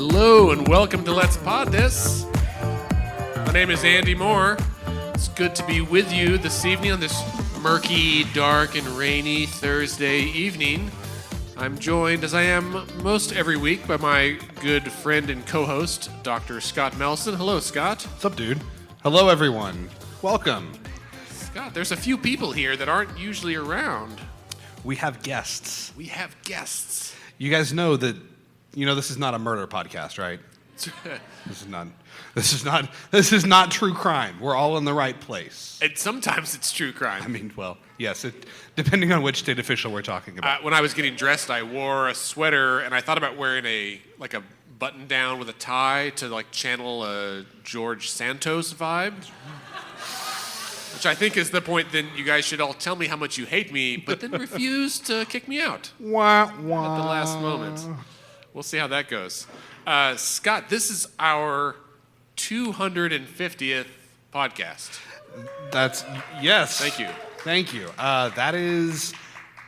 Hello and welcome to Let's Pod This. My name is Andy Moore. It's good to be with you this evening on this murky, dark, and rainy Thursday evening. I'm joined, as I am most every week, by my good friend and co-host, Dr. Scott Melson. Hello, Scott. What's up, dude? Hello, everyone. Welcome. Scott, there's a few people here that aren't usually around. We have guests. You guys know that, this is not a murder podcast, right? This is not true crime. We're all in the right place. And sometimes it's true crime. I mean, well, yes, depending on which state official we're talking about. When I was getting dressed, I wore a sweater, and I thought about wearing a button down with a tie to channel a George Santos vibe. Which I think is the point. Then you guys should all tell me how much you hate me, but then refuse to kick me out wah, at wah. the last moment. We'll see how that goes. Scott, this is our 250th podcast. Yes. Thank you. That is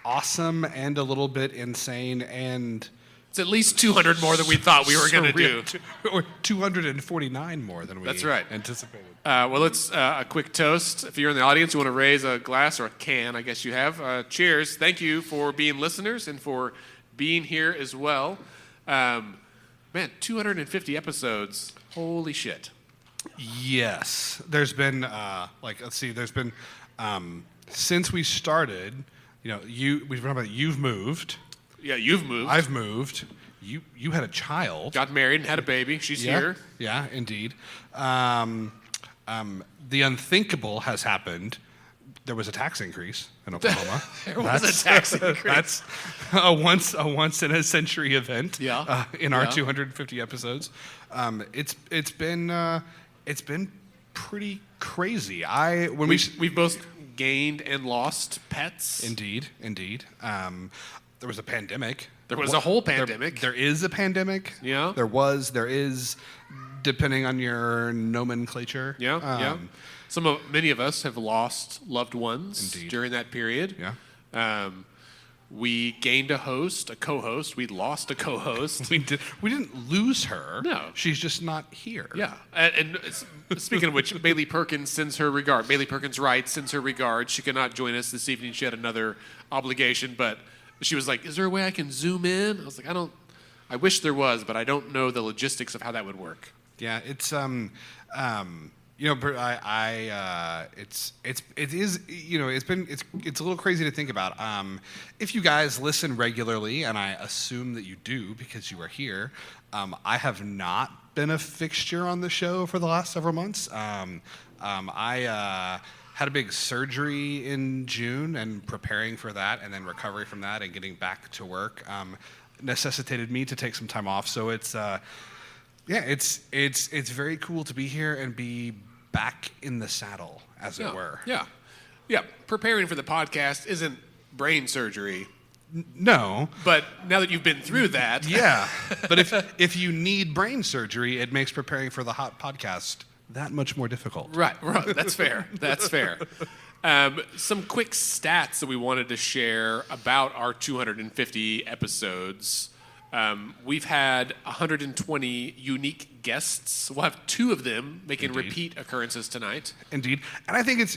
awesome and a little bit insane, and it's at least 200 more than we thought we were going to do. Or 249 more than we That's right. anticipated. Well, let's a quick toast. If you're in the audience, you want to raise a glass or a can, I guess you have. Cheers. Thank you for being listeners and for being here as well. Man, 250 episodes. Holy shit. Yes. There's been, since we started, we've talked about you've moved. Yeah, you've moved. I've moved. You had a child. Got married and had a baby. She's here. Yeah, indeed. The unthinkable has happened. There was a tax increase in Oklahoma. There was a tax increase. That's a once in a century event. Yeah. In our 250 episodes, it's been pretty crazy. We've both gained and lost pets. Indeed. There was a pandemic. There was a whole pandemic. There is a pandemic. Yeah. There is, depending on your nomenclature. Yeah. Many of us have lost loved ones during that period. Yeah. We gained a co-host. We lost a co-host. We didn't lose her. No. She's just not here. Yeah. And speaking of which, Bailey Perkins sends her regard. Bailey Perkins writes, sends her regard. She could not join us this evening. She had another obligation, but she was like, is there a way I can zoom in? I was like, I wish there was, but I don't know the logistics of how that would work. Yeah, it's it's a little crazy to think about. If you guys listen regularly, and I assume that you do because you are here, I have not been a fixture on the show for the last several months. I had a big surgery in June, and preparing for that, and then recovery from that, and getting back to work necessitated me to take some time off. So it's very cool to be here and be back in the saddle, as it were. Yeah. Preparing for the podcast isn't brain surgery. No. But now that you've been through that. Yeah. But if you need brain surgery, it makes preparing for the hot podcast that much more difficult. Right. That's fair. Some quick stats that we wanted to share about our 250 episodes. We've had 120 unique guests. We'll have 2 of them making repeat occurrences tonight. Indeed. And I think it's,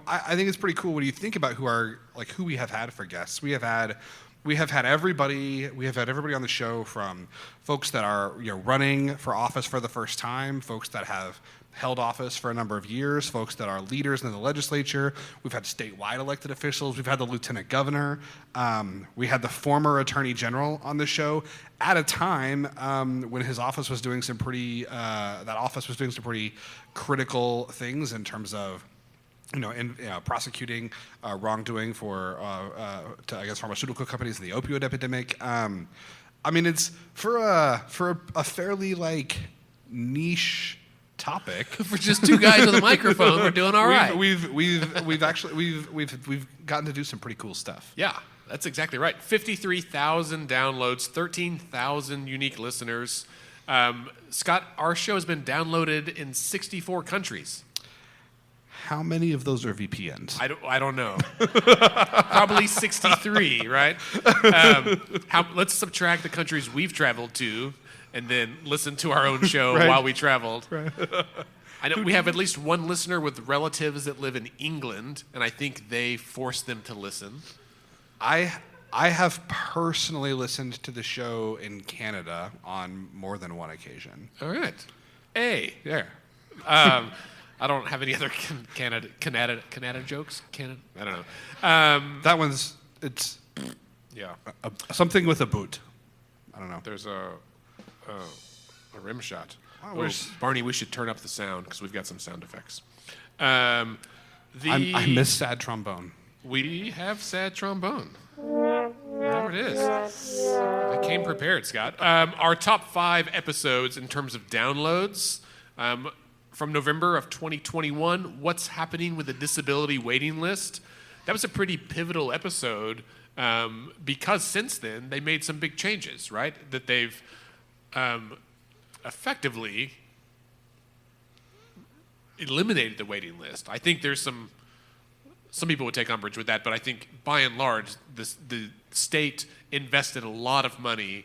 I think it's pretty cool when you think about who we have had for guests. We have had everybody on the show, from folks that are running for office for the first time, folks that have held office for a number of years, folks that are leaders in the legislature. We've had statewide elected officials. We've had the lieutenant governor. We had the former attorney general on the show at a time when his office was doing some pretty critical things in terms of prosecuting wrongdoing for pharmaceutical companies and the opioid epidemic. It's for a fairly niche topic. For just 2 guys with a microphone, we're doing all right. We've gotten to do some pretty cool stuff. Yeah, that's exactly right. 53,000 downloads, 13,000 unique listeners. Scott, our show has been downloaded in 64 countries. How many of those are VPNs? I don't know. Probably 63, right? Let's subtract the countries we've traveled to and then listened to our own show Right. while we traveled. Right. I know we have at least one listener with relatives that live in England, and I think they forced them to listen. I have personally listened to the show in Canada on more than one occasion. All right. Hey. Yeah. I don't have any other Canada jokes. Canada, I don't know. That one's, it's Yeah. something with a boot. I don't know. There's a rim shot. Oh, Barney, we should turn up the sound because we've got some sound effects. I miss sad trombone. We have sad trombone. There it is. I came prepared, Scott. Our top 5 episodes in terms of downloads from November of 2021, What's Happening with the Disability Waiting List. That was a pretty pivotal episode because since then they made some big changes, right? That they've effectively eliminated the waiting list. I think there's some people would take umbrage with that, but I think by and large, the state invested a lot of money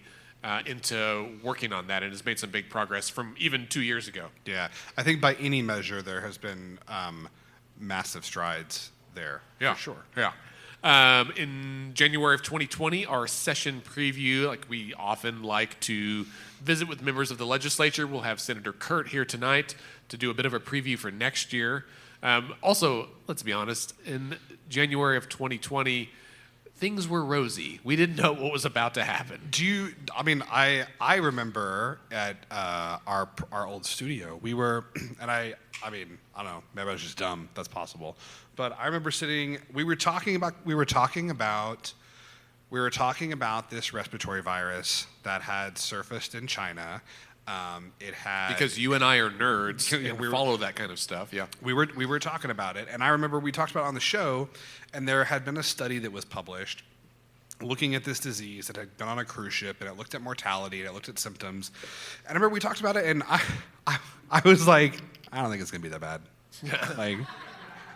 into working on that and has made some big progress from even 2 years ago. Yeah. I think by any measure, there has been massive strides there. Yeah, For sure. Yeah. In January of 2020, our session preview, like we often like to visit with members of the legislature. We'll have Senator Kirt here tonight to do a bit of a preview for next year. Also, let's be honest, in January of 2020, things were rosy. We didn't know what was about to happen. I remember at our old studio, we were, and I don't know, maybe I was just dumb. That's possible. But I remember we were talking about this respiratory virus that had surfaced in China. Because you and I are nerds and follow that kind of stuff. Yeah, we were talking about it, and I remember we talked about it on the show, and there had been a study that was published looking at this disease that had been on a cruise ship, and it looked at mortality and it looked at symptoms. And I remember we talked about it, and I was like, I don't think it's gonna be that bad.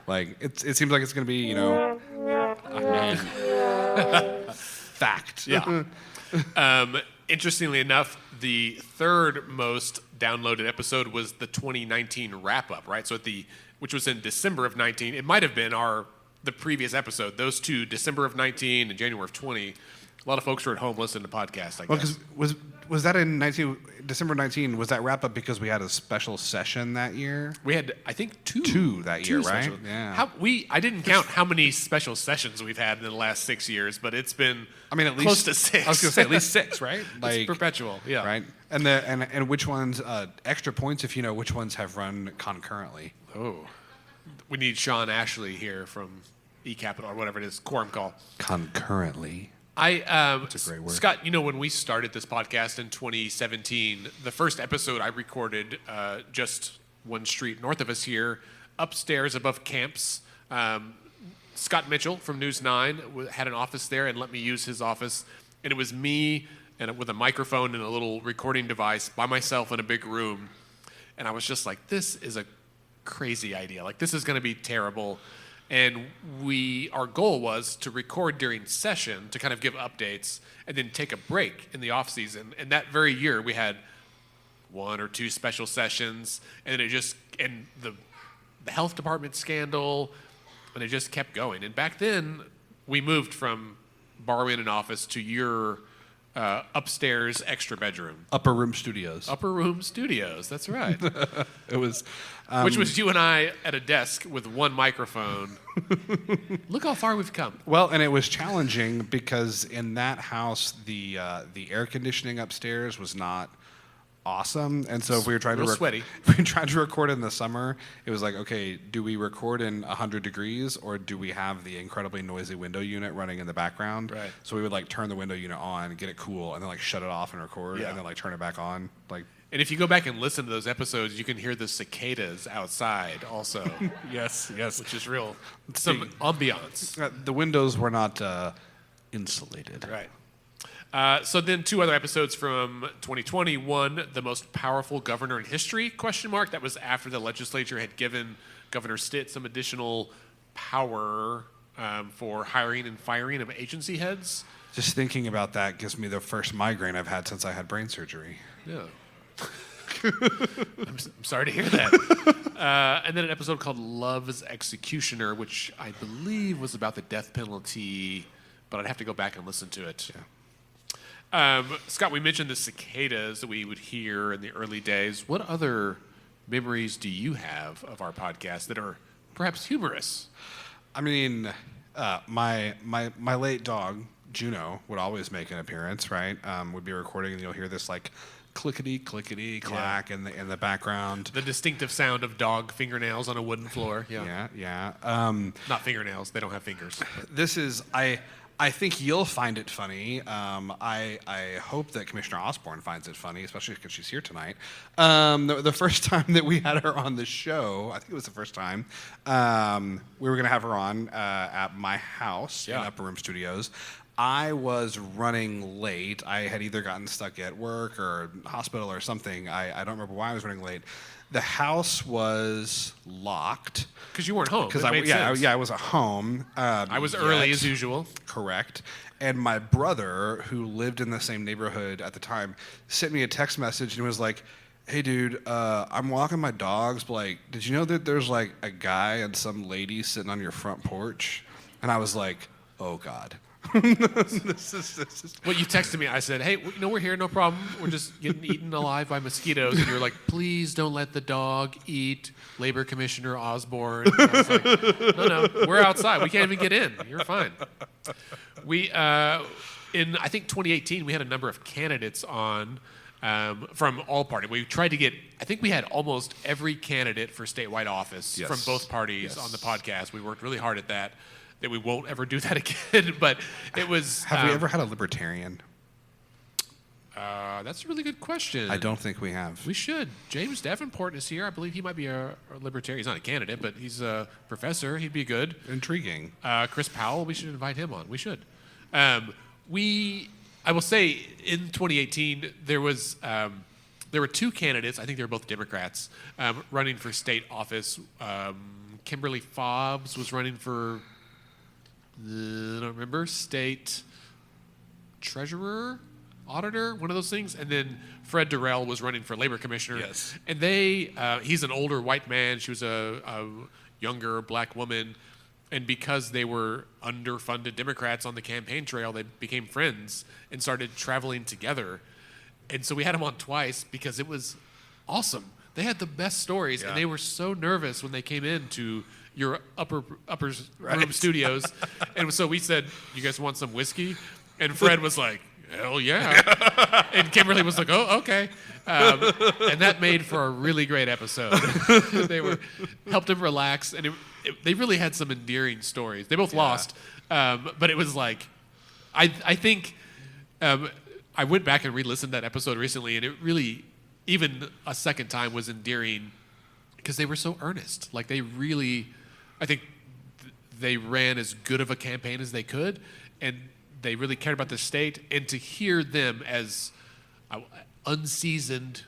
like it seems like it's gonna be, fact. Yeah. Interestingly enough, the third most downloaded episode was the 2019 wrap-up, right? So which was in December of 19. It might have been the previous episode. Those two, December of 19 and January of 20. A lot of folks were at home listening to podcasts, I guess. Because was that in December 19? Was that wrap-up because we had a special session that year? We had, I think, two that year, right? Special. Yeah. I didn't count how many special sessions we've had in the last 6 years, but it's been at least close to 6. I was going to say at least 6, right? It's perpetual, yeah. Right. And which ones extra points if you know which ones have run concurrently? Oh, we need Sean Ashley here from eCapital or whatever it is, Quorum Call. Concurrently. That's a great word. Scott, when we started this podcast in 2017, the first episode I recorded just one street north of us here, upstairs above camps. Scott Mitchell from News 9 had an office there and let me use his office. And it was me and with a microphone and a little recording device by myself in a big room. And I was just like, this is a crazy idea. Like, this is going to be terrible. And our goal was to record during session to kind of give updates and then take a break in the off season. And that very year we had 1 or 2 special sessions, and then the health department scandal, and it just kept going. And back then we moved from borrowing an office to your upstairs extra bedroom. Upper room studios. Upper room studios, that's right. It was... which was you and I at a desk with one microphone. Look how far we've come. Well, and it was challenging because in that house, the air conditioning upstairs was not awesome, and so if we were trying sweaty. If we tried to record in the summer, it was like, okay, do we record in 100 degrees or do we have the incredibly noisy window unit running in the background? Right. So we would turn the window unit on, get it cool, and then shut it off and record, Yeah. and then turn it back on, And if you go back and listen to those episodes, you can hear the cicadas outside also. Yes. Which is some ambiance. The windows were not insulated. Right. So then 2 other episodes from 2020. One, the most powerful governor in history, ? That was after the legislature had given Governor Stitt some additional power for hiring and firing of agency heads. Just thinking about that gives me the first migraine I've had since I had brain surgery. Yeah. I'm sorry to hear that. And then an episode called Love's Executioner, which I believe was about the death penalty, but I'd have to go back and listen to it. Yeah. Scott, we mentioned the cicadas that we would hear in the early days. What other memories do you have of our podcast that are perhaps humorous? I mean, my late dog, Juno, would always make an appearance, right? Would be recording, and you'll hear this like clickety clack in the background. The distinctive sound of dog fingernails on a wooden floor. Yeah. Not fingernails; they don't have fingers. This is I think you'll find it funny. I hope that Commissioner Osborn finds it funny, especially because she's here tonight. The first time that we had her on the show, I think it was the first time, we were going to have her on at my house in Upper Room Studios. I was running late. I had either gotten stuck at work or hospital or something. I don't remember why I was running late. The house was locked. Because you weren't home. I was at home. I was early as usual. Correct. And my brother, who lived in the same neighborhood at the time, sent me a text message and was like, "Hey, dude, I'm walking my dogs, but like, did you know that there's like a guy and some lady sitting on your front porch?" And I was like, "Oh God." This is. Well, you texted me. I said, "Hey, we're here, no problem. We're just getting eaten alive by mosquitoes." And you were like, "Please don't let the dog eat Labor Commissioner Osborn." And I was like, No, we're outside. We can't even get in. You're fine. We, in I think 2018, we had a number of candidates on from all parties. We tried to get. I think we had almost every candidate for statewide office from both parties on the podcast. We worked really hard at that. That we won't ever do that again, but it was... Have we ever had a libertarian? That's a really good question. I don't think we have. We should. James Davenport is here. I believe he might be a libertarian. He's not a candidate, but he's a professor. He'd be good. Intriguing. Chris Powell, we should invite him on. We should. I will say, in 2018, there were two candidates. I think they were both Democrats running for state office. Kimberly Fobbs was running for... I don't remember, state treasurer, auditor, one of those things. And then Fred Durrell was running for labor commissioner. Yes. And he's an older white man. She was a younger black woman. And because they were underfunded Democrats on the campaign trail, they became friends and started traveling together. And so we had them on twice because it was awesome. They had the best stories, and they were so nervous when they came into your upper room studios. And so we said, "You guys want some whiskey?" And Fred was like, "Hell yeah." And Kimberly was like, "Oh, okay." And that made for a really great episode. They helped him relax, and they really had some endearing stories. They both lost, but it was like, I think I went back and re-listened to that episode recently, and it really, even a second time, was endearing because they were so earnest. Like they really, I think they ran as good of a campaign as they could, and they really cared about the state. And to hear them as unseasoned,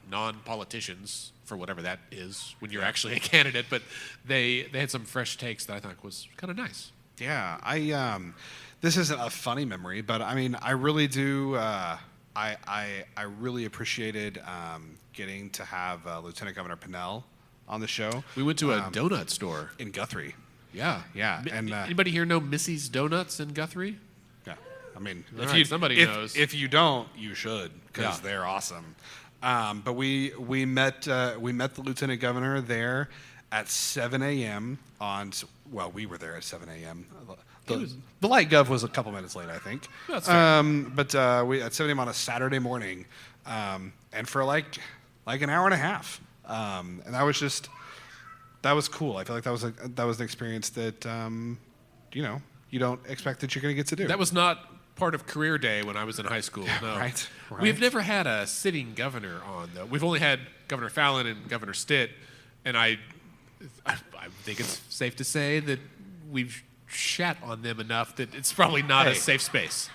non-politicians, for whatever that is when you're actually a candidate, but they had some fresh takes that I thought was kind of nice. Yeah, this isn't a funny memory, but I mean, I really do. I really appreciated getting to have Lieutenant Governor Pinnell on the show. We went to a donut store in Guthrie. Yeah. And anybody here know Missy's Donuts in Guthrie? Yeah. I mean, somebody knows. If you don't, you should, because they're awesome. But we met the Lieutenant Governor there at 7 a.m. we were there at 7 a.m. The light gov was a couple minutes late, I think. That's fair. But we at 7 a.m. on a Saturday morning, and for like an hour and a half, and that was cool. I feel like that was an experience that you don't expect that you're going to get to do. That was not part of career day when I was in high school. No. Right. We've never had a sitting governor on, though. We've only had Governor Fallon and Governor Stitt, and I think it's safe to say that we've shat on them enough that it's probably not a safe space.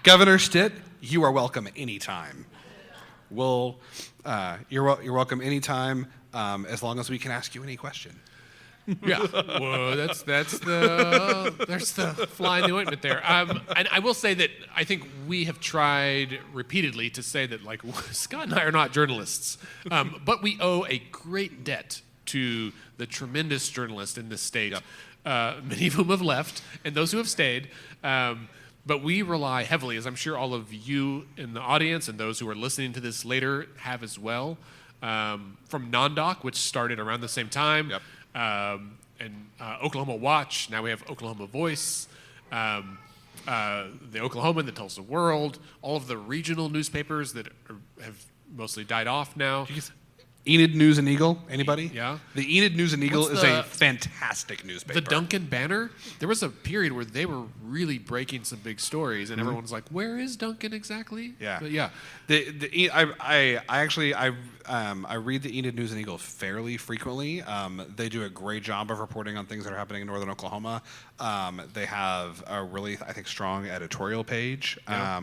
Governor Stitt, you are welcome anytime. You're welcome anytime, as long as we can ask you any question. Yeah. Whoa, there's the fly in the ointment there. And I will say that I think we have tried repeatedly to say that, like, Scott and I are not journalists, but we owe a great debt to the tremendous journalists in this state, many of whom have left, and those who have stayed. But we rely heavily, as I'm sure all of you in the audience and those who are listening to this later have as well, from Non-Doc, which started around the same time. Yep. And Oklahoma Watch. Now we have Oklahoma Voice, the Oklahoman that tells the world, all of the regional newspapers that have mostly died off now. Enid News and Eagle, anybody? Yeah. The Enid News and Eagle is a fantastic newspaper. The Duncan Banner. There was a period where they were really breaking some big stories, and everyone was like, "Where is Duncan exactly?" Yeah. But yeah. I read the Enid News and Eagle fairly frequently. They do a great job of reporting on things that are happening in northern Oklahoma. They have a really, I think, strong editorial page. Yeah.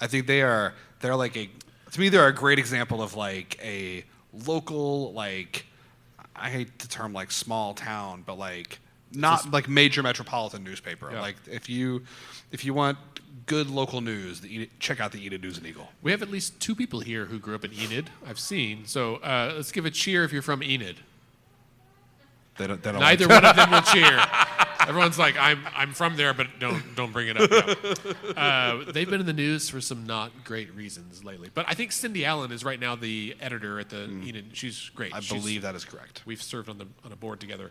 I think they're like to me, they're a great example of like a local, like, I hate the term like small town, but like not like major metropolitan newspaper. Yeah. Like if you want good local news, check out the Enid News and Eagle. We have at least 2 people here who grew up in Enid, I've seen. So let's give a cheer if you're from Enid. They don't Neither one of them will cheer. Everyone's like, I'm from there, but don't bring it up. Yeah. They've been in the news for some not great reasons lately. But I think Cindy Allen is right now the editor at the Enid. She's great. I believe that is correct. We've served on a board together.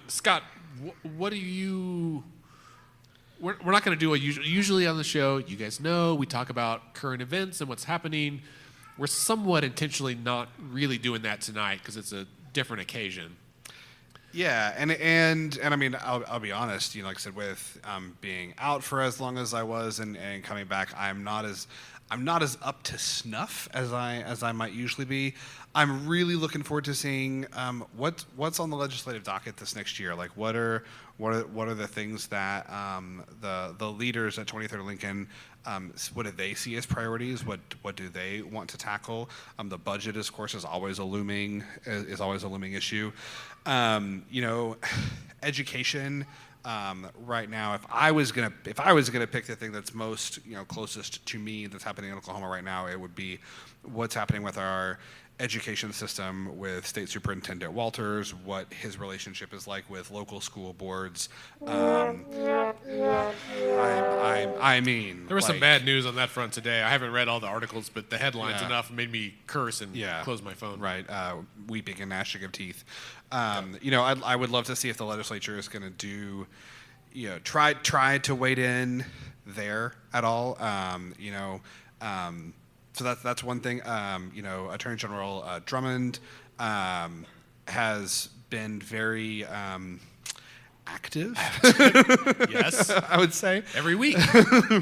Scott, what do you? We're not going to do usually on the show. You guys know we talk about current events and what's happening. We're somewhat intentionally not really doing that tonight because it's a different occasion. Yeah, and I mean, I'll be honest. You know, like I said, with being out for as long as I was and coming back, I'm not as up to snuff as I might usually be. I'm really looking forward to seeing what's on the legislative docket this next year. Like, what are the things that the leaders at 23rd Lincoln, what do they see as priorities? What do they want to tackle? The budget, of course, is always a looming issue. You know, education. Right now, if I was gonna pick the thing that's most closest to me that's happening in Oklahoma right now, it would be what's happening with our education system with State Superintendent Walters, what his relationship is like with local school boards. I mean, there was some bad news on that front today. I haven't read all the articles, but the headlines enough made me curse and close my phone. Right, weeping and gnashing of teeth. You know, I would love to see if the legislature is going to do, try to wade in there at all. So that's one thing. Attorney General Drummond has been very active. Yes, I would say every week.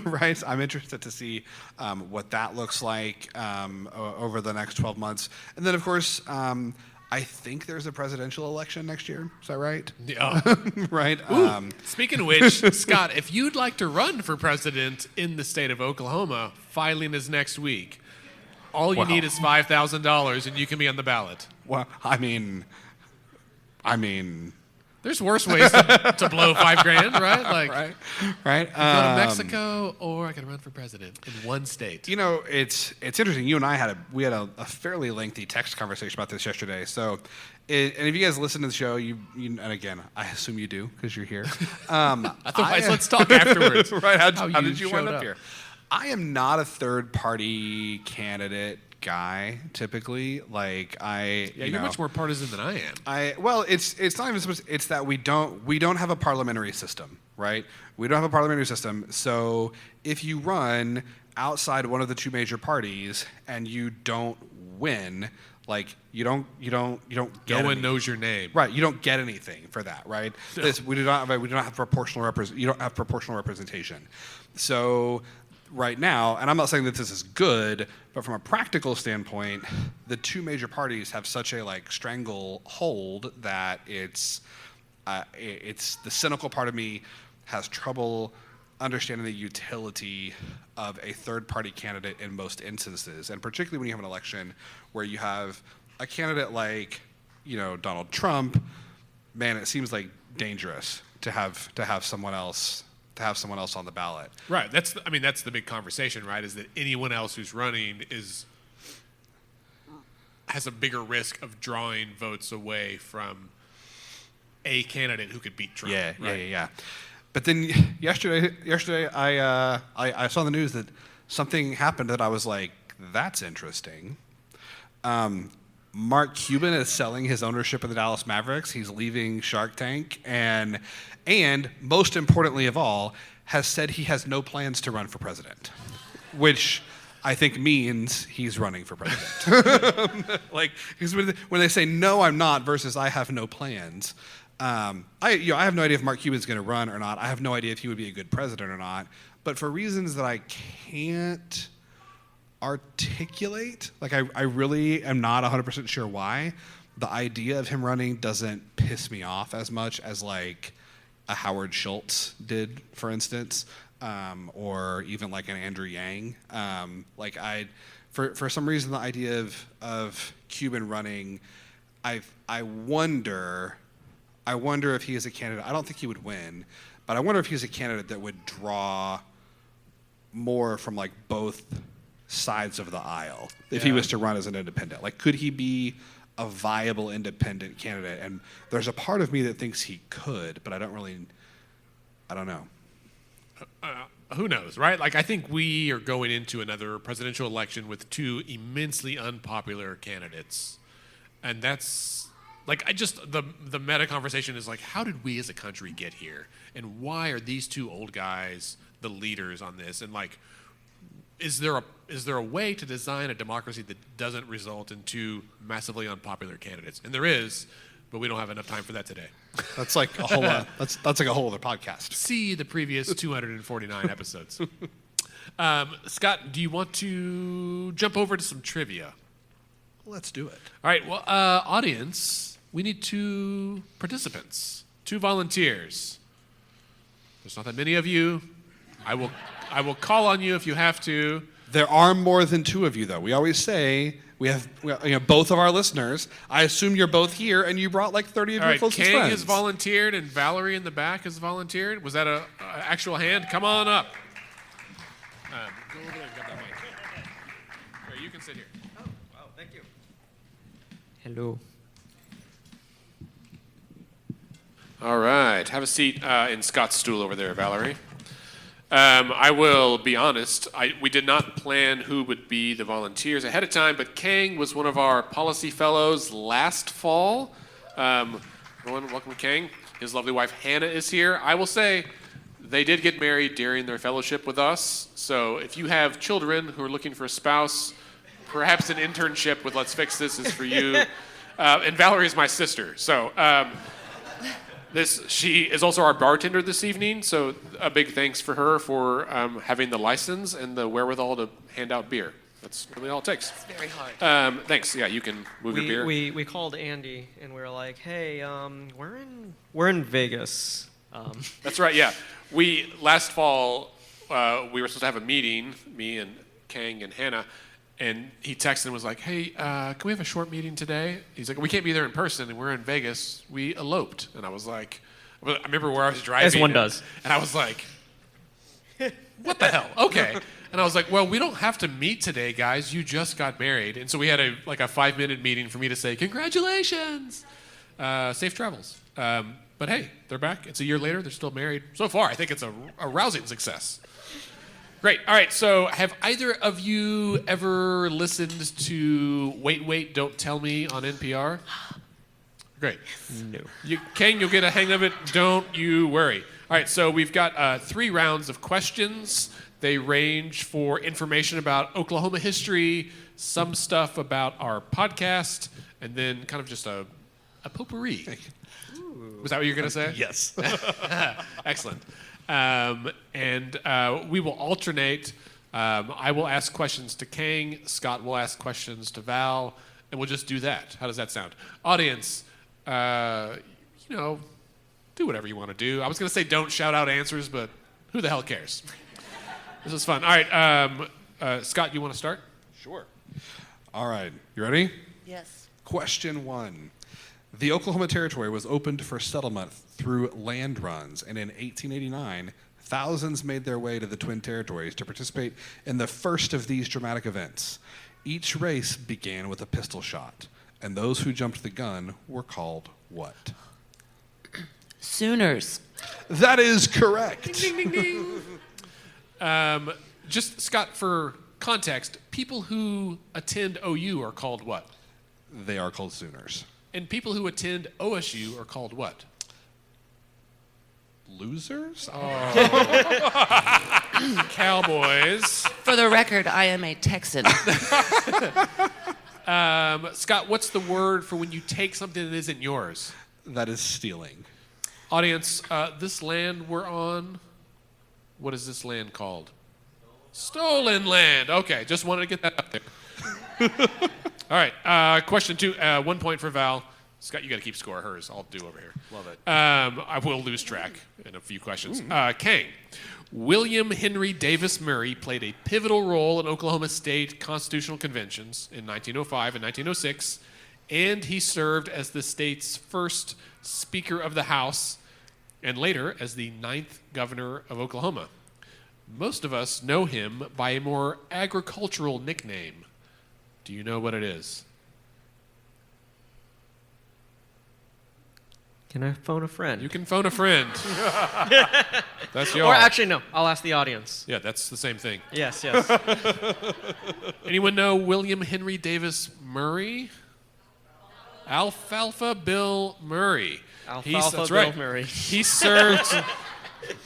Right. I'm interested to see what that looks like over the next 12 months, and then of course. I think there's a presidential election next year. Is that right? Yeah. Right. Speaking of which, Scott, if you'd like to run for president in the state of Oklahoma, filing is next week. All you need is $5,000, and you can be on the ballot. Well, I mean, there's worse ways to blow $5,000, right? Like, right. Go to Mexico, or I can run for president in one state. You know, it's interesting. You and I had a fairly lengthy text conversation about this yesterday. So, and if you guys listen to the show, you and again, I assume you do because you're here. Otherwise, let's talk afterwards. Right? How did you wind up here? I am not a third-party candidate guy typically. Like you're much more partisan than I am. It's not even supposed. It's that we don't have a parliamentary system, right? We don't have a parliamentary system. So if you run outside one of the 2 major parties and you don't win, like you don't get. No one knows your name, right? You don't get anything for that, right? No. We do not have proportional You don't have proportional representation. So. Right now, and I'm not saying that this is good, but from a practical standpoint, the 2 major parties have such a stranglehold that it's the cynical part of me has trouble understanding the utility of a third-party candidate in most instances, and particularly when you have an election where you have a candidate like Donald Trump man, it seems like dangerous to have someone else on the ballot. Right. That's the big conversation, right? Is that anyone else who's running has a bigger risk of drawing votes away from a candidate who could beat Trump. Yeah. But then yesterday I saw the news that something happened that I was like, that's interesting. Mark Cuban is selling his ownership of the Dallas Mavericks. He's leaving Shark Tank, and most importantly of all, has said he has no plans to run for president, which I think means he's running for president. Like, because when they say no, I'm not versus I have no plans. I have no idea if Mark Cuban's going to run or not. I have no idea if he would be a good president or not. But for reasons that I can't articulate, like I really am not 100% sure why, the idea of him running doesn't piss me off as much as like a Howard Schultz did, for instance, or even like an Andrew Yang. For some reason, the idea of Cuban running, I wonder if he is a candidate. I don't think he would win, but I wonder if he's a candidate that would draw more from like both sides of the aisle if he was to run as an independent. Like, could he be a viable independent candidate? And there's a part of me that thinks he could, but I don't know. Who knows, right? Like, I think we are going into another presidential election with two immensely unpopular candidates. And that's, like, the meta conversation is like, how did we as a country get here? And why are these two old guys the leaders on this? And, like, is there a way to design a democracy that doesn't result in two massively unpopular candidates? And there is, but we don't have enough time for that today. That's like a whole that's like a whole other podcast. See the previous 249 episodes. Scott, do you want to jump over to some trivia? Let's do it. All right. Well, audience, we need 2 participants, 2 volunteers. There's not that many of you. I will call on you if you have to. There are more than 2 of you, though. We always say we have both of our listeners. I assume you're both here, and you brought like 30 of your closest friends. Kang has volunteered, and Valerie in the back has volunteered. Was that an actual hand? Come on up. Go over there and grab that mic. Here, you can sit here. Oh, wow, thank you. Hello. All right. Have a seat in Scott's stool over there, Valerie. I will be honest, we did not plan who would be the volunteers ahead of time, but Kang was one of our policy fellows last fall. Everyone, welcome Kang. His lovely wife Hannah is here. I will say they did get married during their fellowship with us, so if you have children who are looking for a spouse, perhaps an internship with Let's Fix This is for you. And Valerie is my sister, so... She is also our bartender this evening, so a big thanks for her for having the license and the wherewithal to hand out beer. That's really all it takes. It's very hard. Thanks. Yeah, you can move your beer. We called Andy and we were like, hey, we're in Vegas. That's right. Yeah, last fall we were supposed to have a meeting, me and Kang and Hannah. And he texted and was like, hey, can we have a short meeting today? He's like, we can't be there in person, and we're in Vegas. We eloped. And I was like, I remember where I was driving. As one does. And I was like, what the hell? Okay. And I was like, well, we don't have to meet today, guys. You just got married. And so we had a 5-minute meeting for me to say, congratulations. Safe travels. But hey, they're back. It's a year later. They're still married. So far, I think it's a rousing success. Great. All right. So have either of you ever listened to Wait, Don't Tell Me on NPR? Great. No. Kang, you'll get a hang of it. Don't you worry. All right. So we've got 3 rounds of questions. They range for information about Oklahoma history, some stuff about our podcast, and then kind of just a potpourri. Was that what you were going to say? Yes. Excellent. And we will alternate. I will ask questions to Kang. Scott will ask questions to Val, and we'll just do that. How does that sound? Audience, do whatever you want to do. I was going to say don't shout out answers, but who the hell cares? This is fun. All right, Scott, you want to start? Sure. All right. You ready? Yes. Question 1. The Oklahoma Territory was opened for settlement through land runs, and in 1889, thousands made their way to the Twin Territories to participate in the first of these dramatic events. Each race began with a pistol shot, and those who jumped the gun were called what? Sooners. That is correct. Ding, ding, ding. Just, Scott, for context, people who attend OU are called what? They are called Sooners. And people who attend OSU are called what? Losers? Cowboys. For the record, I am a Texan. Scott, what's the word for when you take something that isn't yours? That is stealing. Audience, this land we're on, what is this land called? Stolen land. Okay, just wanted to get that up there. All right, question 2, 1 point for Val. Scott, you got to keep score. Hers, I'll do over here. Love it. I will lose track in a few questions. Kang, William Henry Davis Murray played a pivotal role in Oklahoma State constitutional conventions in 1905 and 1906, and he served as the state's first Speaker of the House, and later as the 9th governor of Oklahoma. Most of us know him by a more agricultural nickname. Do you know what it is? Can I phone a friend? You can phone a friend. That's y'all. Or actually, no. I'll ask the audience. Yeah, that's the same thing. Yes, yes. Anyone know William Henry Davis Murray? Alfalfa Bill Murray. Alfalfa That's Bill right. Murray. He served.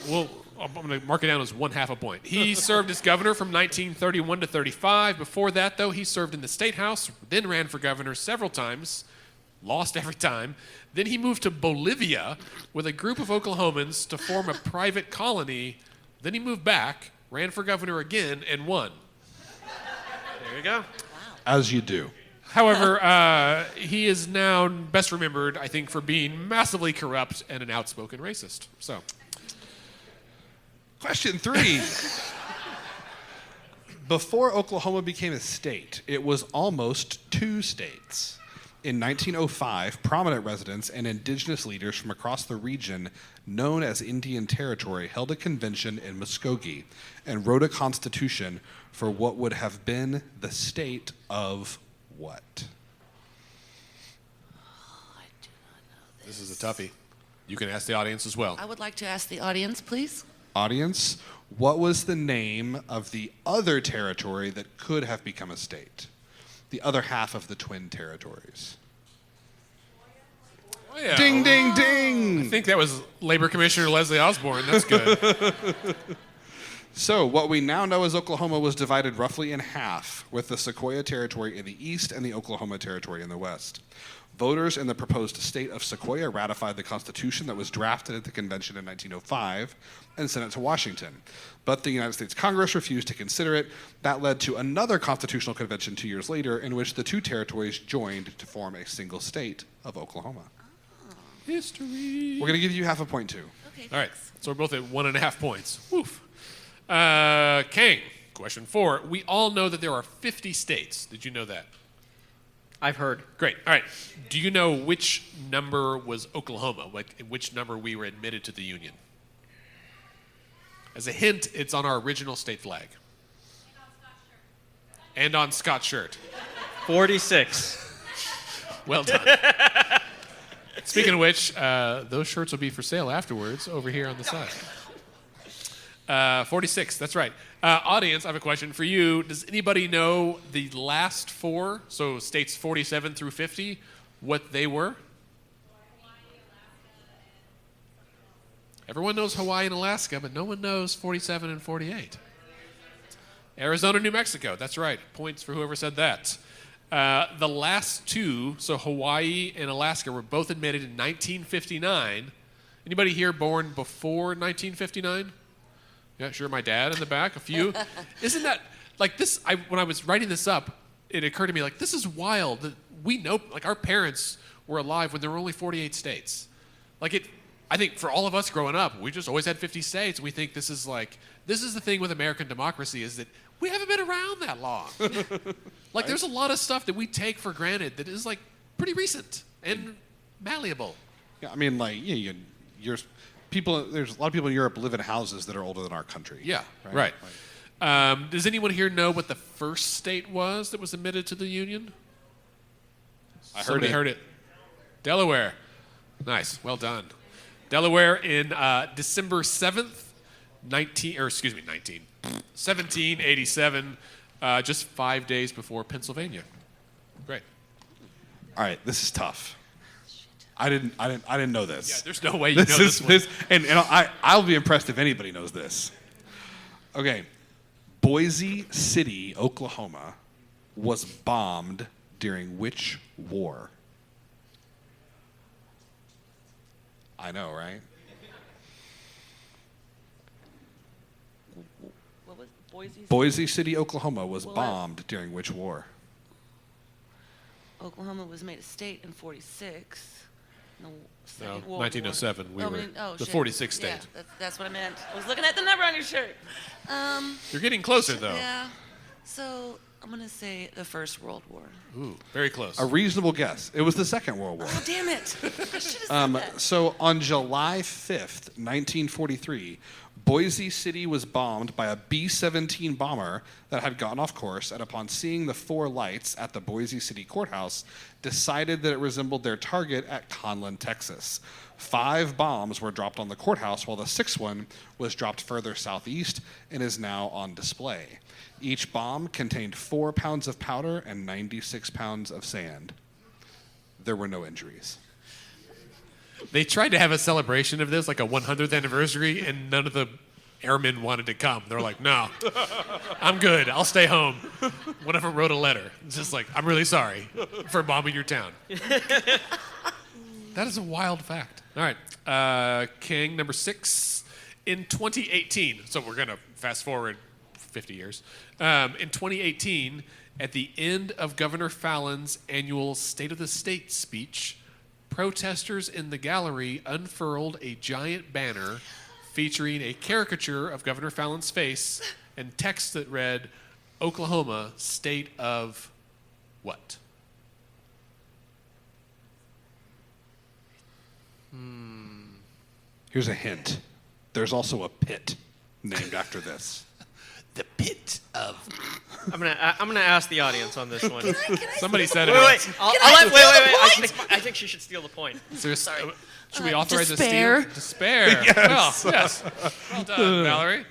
Well, I'm going to mark it down as 1/2 a point. He served as governor from 1931 to 35. Before that, though, he served in the state house, then ran for governor several times, lost every time. Then he moved to Bolivia with a group of Oklahomans to form a private colony. Then he moved back, ran for governor again, and won. There you go. As you do. However, he is now best remembered, I think, for being massively corrupt and an outspoken racist. So, Question 3. Before Oklahoma became a state, it was almost 2 states. In 1905, prominent residents and indigenous leaders from across the region known as Indian Territory held a convention in Muskogee and wrote a constitution for what would have been the state of what? I do not know this is a toughie. You can ask the audience as well. I would like to ask the audience, please. Audience, what was the name of the other territory that could have become a state? The other half of the Twin Territories. Oh, yeah. Ding, ding, ding! I think that was Labor Commissioner Leslie Osborn. That's good. So, what we now know as Oklahoma was divided roughly in half, with the Sequoia Territory in the east and the Oklahoma Territory in the west. Voters in the proposed state of Sequoia ratified the Constitution that was drafted at the convention in 1905 and sent it to Washington. But the United States Congress refused to consider it. That led to another constitutional convention 2 years later, in which the 2 territories joined to form a single state of Oklahoma. History. We're going to give you half a point, too. Okay. All right, so we're both at 1.5 points. Woof. Kang, question 4. We all know that there are 50 states. Did you know that? I've heard. Great. All right. Do you know which number was Oklahoma? Like, which number we were admitted to the Union? As a hint, it's on our original state flag. And on Scott's shirt. 46. Well done. Speaking of which, those shirts will be for sale afterwards over here on the side. 46, that's right. Audience, I have a question for you. Does anybody know the last 4, so states 47 through 50, what they were? Everyone knows Hawaii and Alaska, but no one knows 47 and 48. Arizona, New Mexico, that's right. Points for whoever said that. The last 2, so Hawaii and Alaska, were both admitted in 1959. Anybody here born before 1959? Yeah, sure, my dad in the back, a few. Isn't that, like this, when I was writing this up, it occurred to me, like, this is wild. That we know, like, our parents were alive when there were only 48 states. Like, I think for all of us growing up, we just always had 50 states. We think this is the thing with American democracy, is that we haven't been around that long. Like, there's a lot of stuff that we take for granted that is, like, pretty recent. And malleable. Yeah, I mean, like, you're people. There's a lot of people in Europe live in houses that are older than our country. Yeah, right. Does anyone here know what the first state was that was admitted to the Union? Somebody heard it. Delaware. Nice. Well done. Delaware in December 7th, 1787, just 5 days before Pennsylvania. Great. All right, this is tough. I didn't know this. Yeah, there's no way you know this one. And I'll be impressed if anybody knows this. Okay, Boise City, Oklahoma, was bombed during which war? I know, right? What was Boise? Boise City, Oklahoma, was bombed during which war? Oklahoma was made a state in 46. No, No, World War. 1907. We were the shit. 46th state. Yeah, that's what I meant. I was looking at the number on your shirt. You're getting closer, though. Yeah. So I'm gonna say the First World War. Ooh, very close. A reasonable guess. It was the Second World War. Oh damn it! I should have said that. So on July 5th, 1943, Boise City was bombed by a B-17 bomber that had gotten off course, and upon seeing the 4 lights at the Boise City courthouse, decided that it resembled their target at Conlin, Texas. 5 bombs were dropped on the courthouse, while the 6th one was dropped further southeast and is now on display. Each bomb contained 4 pounds of powder and 96 pounds of sand. There were no injuries. They tried to have a celebration of this, like a 100th anniversary, and none of the airmen wanted to come. They were like, no, I'm good. I'll stay home. One of them wrote a letter. It's just like, I'm really sorry for bombing your town. That is a wild fact. All right. King number 6. In 2018, so we're going to fast forward 50 years. In 2018, at the end of Governor Fallon's annual State of the State speech, protesters in the gallery unfurled a giant banner featuring a caricature of Governor Fallon's face and text that read, Oklahoma, state of what? Here's a hint. There's also a pit named after this. The pit of... I'm gonna ask the audience on this one. Somebody said it. Wait. I think she should steal the point. Sorry. Should we authorize despair. a steal? Despair. Yes. Well, yes. Well done, Valerie.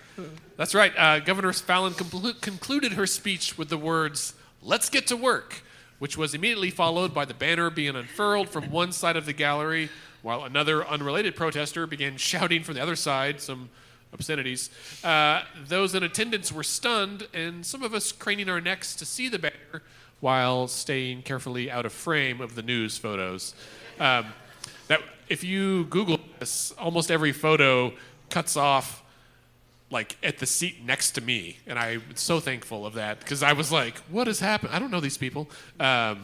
That's right. Governor Fallon concluded her speech with the words, "Let's get to work," which was immediately followed by the banner being unfurled from one side of the gallery, while another unrelated protester began shouting from the other side some obscenities. Those in attendance were stunned, and some of us craning our necks to see the banner while staying carefully out of frame of the news photos. That if you Google this, almost every photo cuts off like at the seat next to me, and I'm so thankful of that because I was like, "What has happened? I don't know these people." That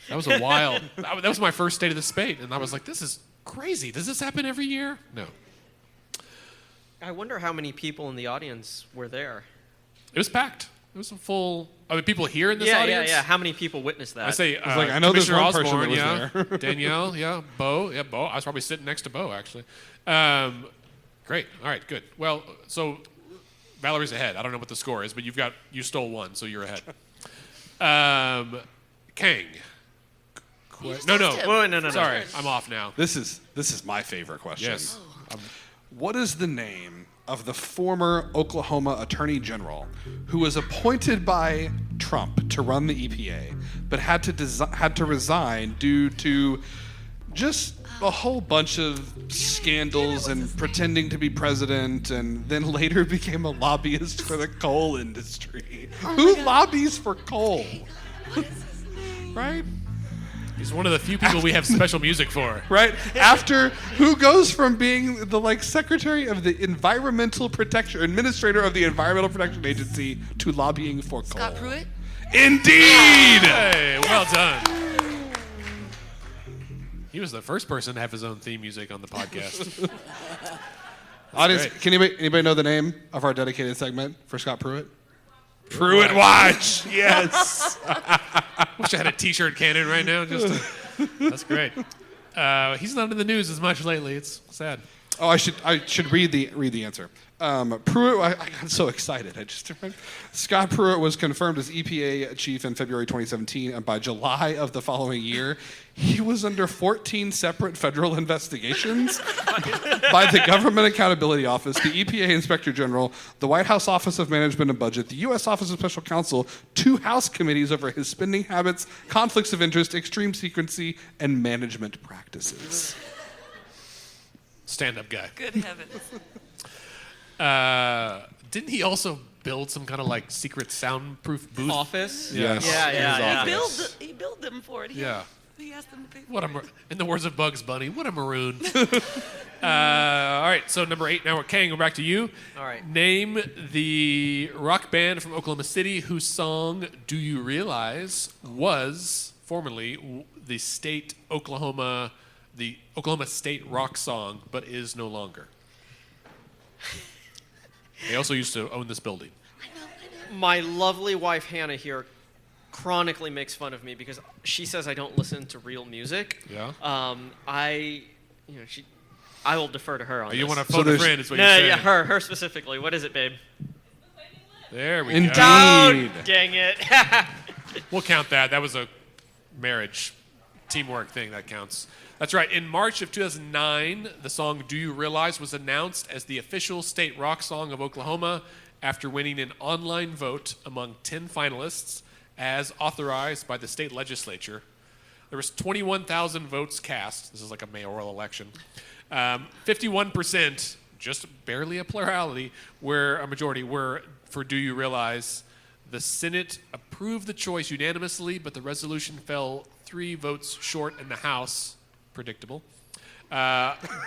was a wild. That was my first State of the State, and I was like, "This is crazy. Does this happen every year?" No. I wonder how many people in the audience were there. It was packed. It was a full. I mean, people here in this Yeah. audience. How many people witnessed that? I say, I know there's Commissioner one person Osborn, that was there. Danielle, yeah, Bo. I was probably sitting next to Bo, actually. Great. All right, good. Well, so Valerie's ahead. I don't know what the score is, but you stole one, so you're ahead. Kang. No. Whoa, no. Sorry, I'm off now. This is my favorite question. Yes. What is the name of the former Oklahoma Attorney General who was appointed by Trump to run the EPA, but had to resign due to just a whole bunch of scandals and pretending to be president, and then later became a lobbyist for the coal industry? Who lobbies for coal? Right? He's one of the few people we have special music for. Right? After who goes from being the secretary of the administrator of the Environmental Protection Agency to lobbying for coal. Scott Pruitt? Indeed! Hey, well done. He was the first person to have his own theme music on the podcast. Audience, great. can anybody know the name of our dedicated segment for Scott Pruitt? Pruitt Watch! Yes! Wish I had a T-shirt cannon right now. That's great. He's not in the news as much lately. It's sad. Oh, I should read the answer. Pruitt, I got so excited. Scott Pruitt was confirmed as EPA chief in February 2017, and by July of the following year, he was under 14 separate federal investigations by the Government Accountability Office, the EPA Inspector General, the White House Office of Management and Budget, the U.S. Office of Special Counsel, 2 House committees over his spending habits, conflicts of interest, extreme secrecy, and management practices. Stand-up guy. Good heavens. Didn't he also build some kind of like secret soundproof booth? Office? Yes. Yeah. He built them for it. Yeah. He asked them to pay for What it. in the words of Bugs Bunny, what a maroon. All right, so number 8 now. Kang, we're back to you. All right. Name the rock band from Oklahoma City whose song "Do You Realize" was formerly the Oklahoma State rock song, but is no longer. They also used to own this building. My lovely wife Hannah here chronically makes fun of me because she says I don't listen to real music. Yeah. I will defer to her on You this. want to phone a friend? Is what you're No, saying. yeah, her specifically. What is it, babe? There we Indeed. go. Oh, dang it. We'll count that. That was a marriage teamwork thing. That counts. That's right. In March of 2009, the song "Do You Realize" was announced as the official state rock song of Oklahoma after winning an online vote among 10 finalists as authorized by the state legislature. There was 21,000 votes cast. This is like a mayoral election. 51%, just barely a plurality, a majority were for "Do You Realize." The Senate approved the choice unanimously, but the resolution fell 3 votes short in the House. Predictable.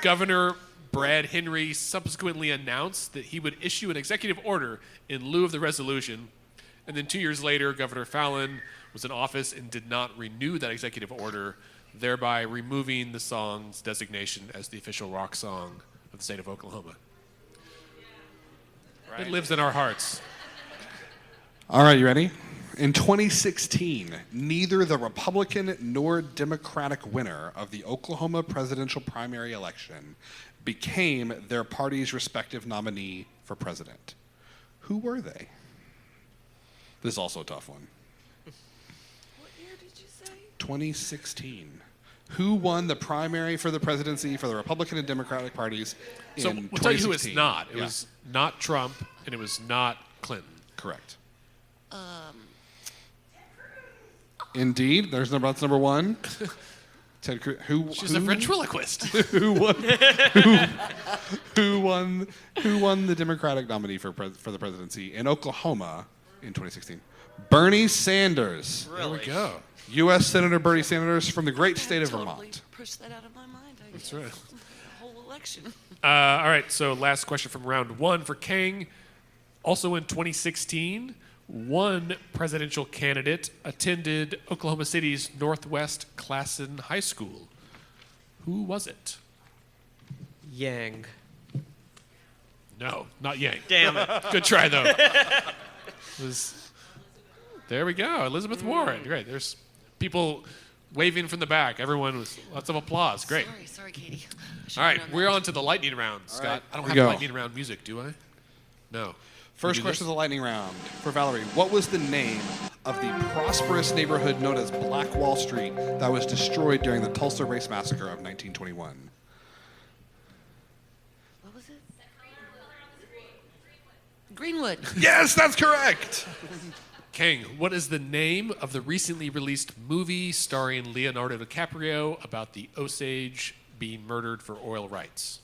Governor Brad Henry subsequently announced that he would issue an executive order in lieu of the resolution. And then 2 years later, Governor Fallin was in office and did not renew that executive order, thereby removing the song's designation as the official rock song of the state of Oklahoma. Right. It lives in our hearts. All right, you ready? In 2016, neither the Republican nor Democratic winner of the Oklahoma presidential primary election became their party's respective nominee for president. Who were they? This is also a tough one. What year did you say? 2016. Who won the primary for the presidency for the Republican and Democratic parties in So we'll tell you who it's 2016? not. It Yeah, was not Trump, and it was not Clinton. correct. Indeed, that's number 1. Ted Cruz. She's a ventriloquist. Who won the Democratic nominee for the presidency in Oklahoma in 2016? Bernie Sanders. There we go. U.S. Senator Bernie Sanders from the great state of Totally Vermont. pushed that out of my mind. That's right. The whole election. All right, so last question from round 1 for Kang. Also in 2016, one presidential candidate attended Oklahoma City's Northwest Classen High School. Who was it? Yang. No, not Yang. Damn it. Good try, though. There we go. Elizabeth Warren. Great. There's people waving from the back. Everyone was lots of applause. Great. Sorry, Katie. All right, we're on to the lightning round, Scott. right, I don't here have we go. lightning round music, do I? No. First You do question this? of the lightning round for Valerie. What was the name of the prosperous neighborhood known as Black Wall Street that was destroyed during the Tulsa Race Massacre of 1921? What was it? Greenwood. Yes, that's correct. Kang, what is the name of the recently released movie starring Leonardo DiCaprio about the Osage being murdered for oil rights?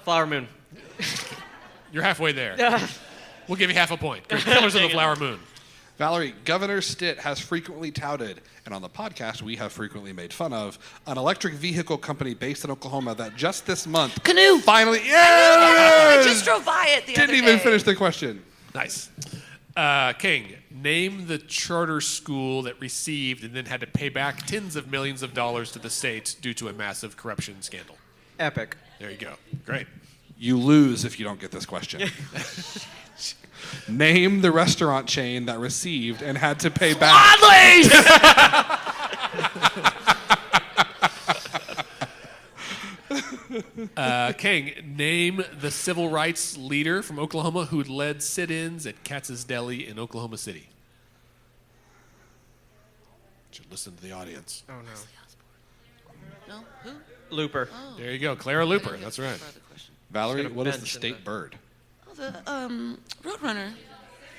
Flower Moon. You're halfway there. We'll give you half a point. Great. Killers of the Flower Moon. Valerie, Governor Stitt has frequently touted, and on the podcast we have frequently made fun of, an electric vehicle company based in Oklahoma that just this month Canoe. finally, I yes! just drove by it the Didn't other even day. finish the question. Nice. King, name the charter school that received and then had to pay back tens of millions of dollars to the state due to a massive corruption scandal. Epic. There you go. Great. You lose if you don't get this question. Name the restaurant chain that received and had to pay back. King, name the civil rights leader from Oklahoma who led sit-ins at Katz's Deli in Oklahoma City. Should listen to the audience. Oh no. No? Who? Looper. Oh. There you go, Clara Looper. I didn't get That's the right. first part of the question. Valerie, Just got a what is the bench in state the- bird? Oh, the Roadrunner.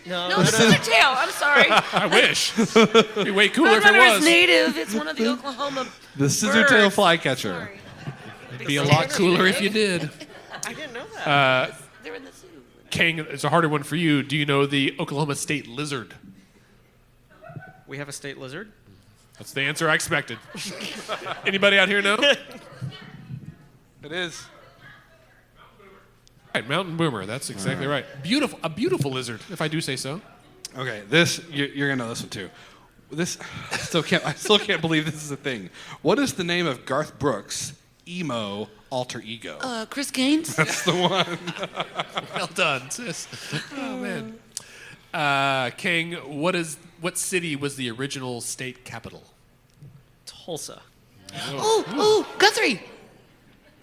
No. No, the scissor tail. I'm sorry. I wish. It'd be way cooler if it Roadrunner is was. native. It's one of the Oklahoma The scissor-tail birds. flycatcher. Sorry. It'd be a lot cooler if you did. I didn't know that. They're in the zoo. King, it's a harder one for you. Do you know the Oklahoma state lizard? We have a state lizard. That's the answer I expected. Anybody out here know? It is. Right, mountain boomer. That's exactly right. A beautiful lizard, if I do say so. Okay, this you're gonna know this one too. This I still can't believe this is a thing. What is the name of Garth Brooks' emo alter ego? Chris Gaines. That's the one. Well done, sis. Oh man. King, what city was the original state capital? Tulsa. Ooh, Guthrie.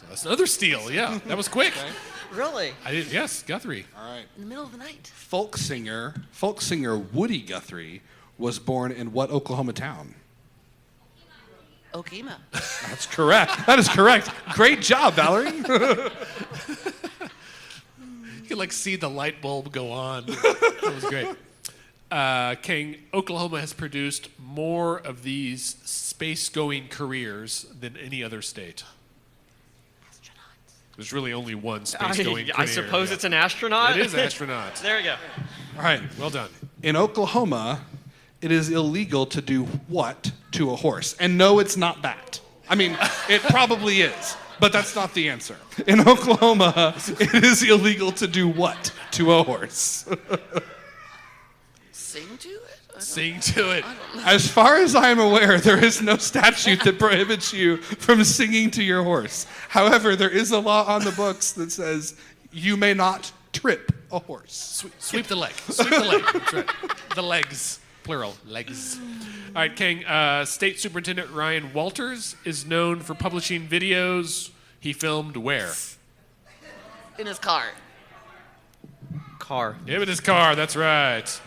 That's another steal. Yeah, that was quick. Really? I did. Yes, Guthrie. All right. In the middle of the night. Folk singer Woody Guthrie was born in what Oklahoma town? Okima. That's correct. That is correct. Great job, Valerie. You could see the light bulb go on. That was great. King, Oklahoma has produced more of these space-going careers than any other state. There's really only one space-going career. I suppose yeah. it's an astronaut. It is astronaut. There you go. All right. Well done. In Oklahoma, it is illegal to do what to a horse? And no, it's not that. I mean, it probably is, but that's not the answer. In Oklahoma, it is illegal to do what to a horse? Sing to it? Sing to it. As far as I am aware, there is no statute that prohibits you from singing to your horse. However, there is a law on the books that says you may not trip a horse. Sweep the leg. Sweep the leg. That's right. The legs. Plural. Legs. All right, King. State Superintendent Ryan Walters is known for publishing videos he filmed where? In his car. Car. Yeah, in his car. That's right.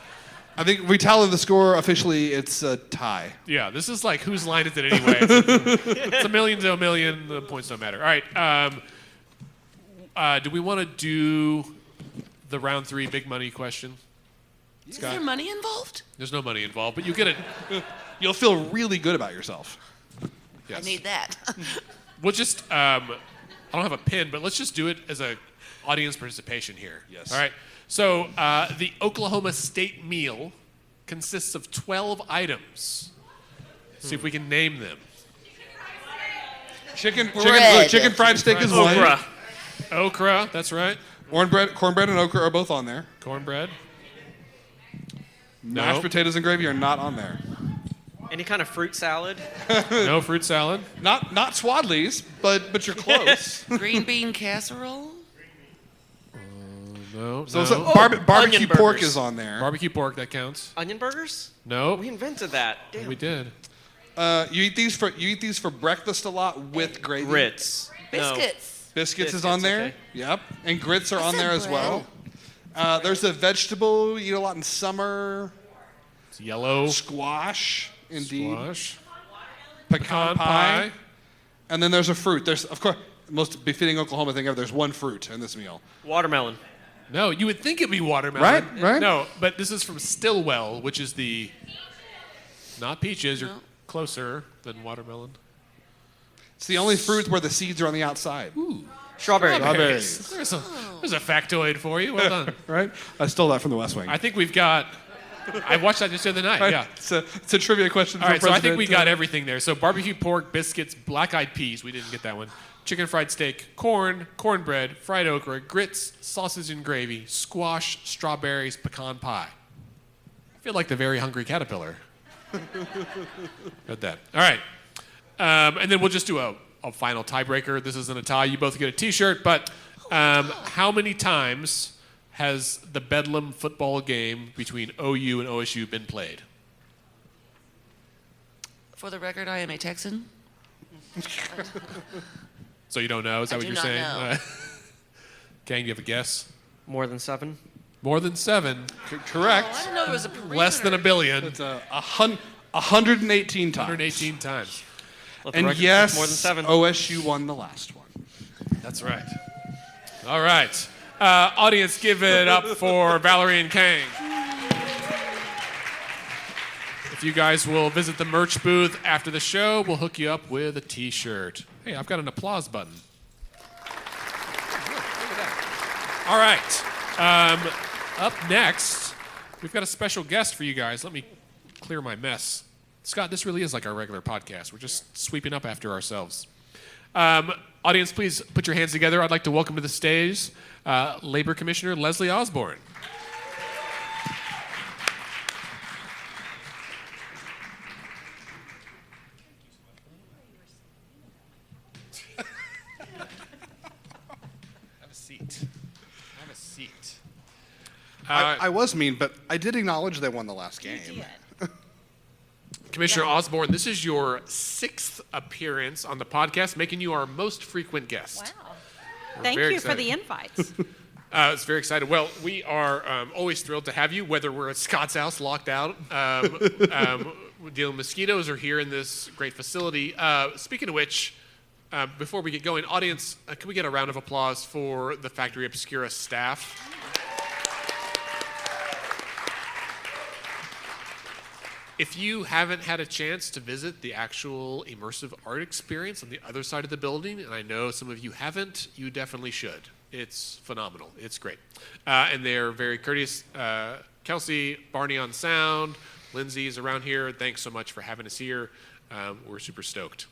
I think we tally the score officially. It's a tie. Yeah, this is like whose line is it anyway? It's a million to a million. The points don't matter. All right. Do we want to do the round 3 big money question? Is there money involved? There's no money involved, but you get it. You'll feel really good about yourself. Yes. I need that. We'll just. I don't have a pin, but let's just do it as a audience participation here. Yes. All right. So the Oklahoma State meal consists of 12 items. See if we can name them. Chicken fried steak is one. Okra. Okra, that's right. Cornbread and okra are both on there. Cornbread. Mashed potatoes and gravy are not on there. Any kind of fruit salad. No fruit salad. Not Swadley's, but you're close. Green bean casserole? No. So no. barbecue onion pork burgers. is on there. Barbecue pork, that counts. Onion burgers? No. We invented that. Damn. We did. You eat these for breakfast a lot with gravy. Grits. No. Biscuits. Biscuits is on Biscuits, there. okay. Yep. And grits are I on said there as bread. well. There's a vegetable you eat a lot in summer. It's yellow. Squash, indeed. Squash. Pecan pie. And then there's a fruit. There's, of course, the most befitting Oklahoma thing ever. There's one fruit in this meal. Watermelon. No, you would think it'd be watermelon. Right? No, but this is from Stillwell, which is the not peaches. You're No. closer than watermelon. It's the only fruit where the seeds are on the outside. Ooh, Strawberry. Strawberries. There's a factoid for you. Well done. Right? I stole that from the West Wing. I think we've got. I watched that just the other night. Right? Yeah. It's a trivia question All for right, so I think President. we got everything there. So barbecue pork, biscuits, black-eyed peas. We didn't get that one. Chicken fried steak, corn, cornbread, fried okra, grits, sausage and gravy, squash, strawberries, pecan pie. I feel like the very hungry caterpillar. Got that. All right. And then we'll just do a final tiebreaker. This isn't a tie. You both get a T-shirt, but How many times has the Bedlam football game between OU and OSU been played? For the record, I am a Texan. So you don't know? Is that I what do you're not saying? know. Gang, do you have a guess? More than 7? More than 7. Correct. Oh, I didn't know there was a perimeter. Less than a billion. It's 118 times. 118 times. Let the And record yes, say more than 7. OSU won the last one. That's right. All right. Audience, give it up for Valerie and Kang. If you guys will visit the merch booth after the show, we'll hook you up with a t-shirt. Hey, I've got an applause button. All right. Up next, we've got a special guest for you guys. Let me clear my mess. Scott, this really is like our regular podcast. We're just sweeping up after ourselves. Audience, please put your hands together. I'd like to welcome to the stage Labor Commissioner Leslie Osborn. Have a seat. Have a seat. I was mean, but I did acknowledge they won the last game. Commissioner Osborn, this is your 6th appearance on the podcast, making you our most frequent guest. Wow. We're Thank very you for excited. the invites. It's very excited. Well, we are always thrilled to have you, whether we're at Scott's house locked out, dealing with mosquitoes, or here in this great facility. Speaking of which, before we get going, audience, can we get a round of applause for the Factory Obscura staff? If you haven't had a chance to visit the actual immersive art experience on the other side of the building, and I know some of you haven't, you definitely should. It's phenomenal. It's great. And they're very courteous. Kelsey, Barney on sound, Lindsay's around here. Thanks so much for having us here. We're super stoked.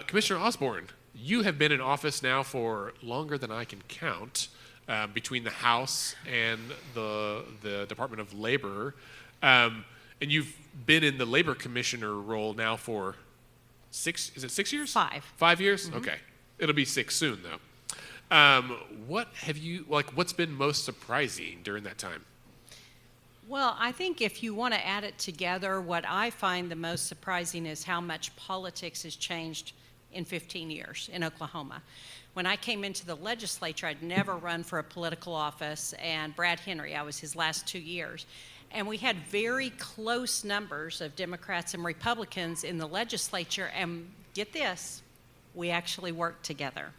Commissioner Osborn, you have been in office now for longer than I can count, between the House and the Department of Labor. And you've been in the Labor Commissioner role now for 6 years? 5. 5 years? Okay. It'll be 6 soon, though. What's been most surprising during that time? Well, I think if you want to add it together, what I find the most surprising is how much politics has changed in 15 years in Oklahoma. When I came into the legislature, I'd never run for a political office, and Brad Henry, I was his last 2 years. And we had very close numbers of Democrats and Republicans in the legislature, and get this, we actually worked together.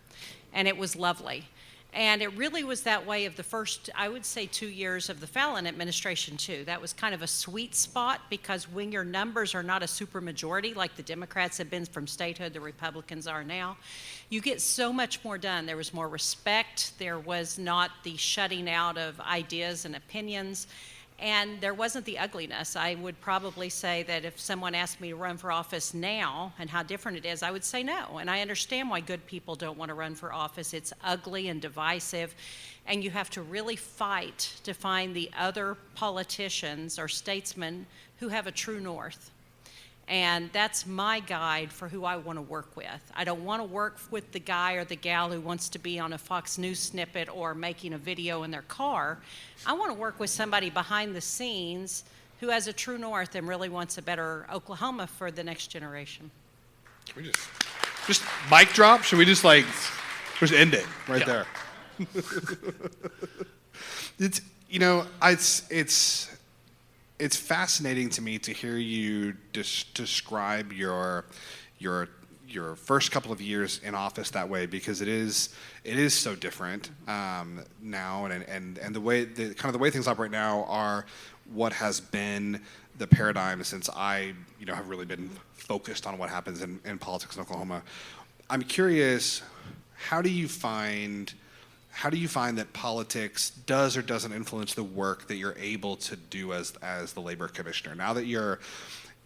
And it was lovely. And it really was that way of the first, I would say, 2 years of the Fallon administration, too. That was kind of a sweet spot, because when your numbers are not a supermajority, like the Democrats have been from statehood, the Republicans are now, you get so much more done. There was more respect. There was not the shutting out of ideas and opinions. And there wasn't the ugliness. I would probably say that if someone asked me to run for office now and how different it is, I would say no. And I understand why good people don't want to run for office. It's ugly and divisive, and you have to really fight to find the other politicians or statesmen who have a true north. And that's my guide for who I want to work with. I don't want to work with the guy or the gal who wants to be on a Fox News snippet or making a video in their car. I want to work with somebody behind the scenes who has a true north and really wants a better Oklahoma for the next generation. Can we just mic drop? Should we just end it right there? It's fascinating to me to hear you describe your first couple of years in office that way, because it is so different now, and the way the way things operate now are what has been the paradigm since I have really been focused on what happens in politics in Oklahoma. I'm curious, how do you find that politics does or doesn't influence the work that you're able to do as the labor commissioner? Now that you're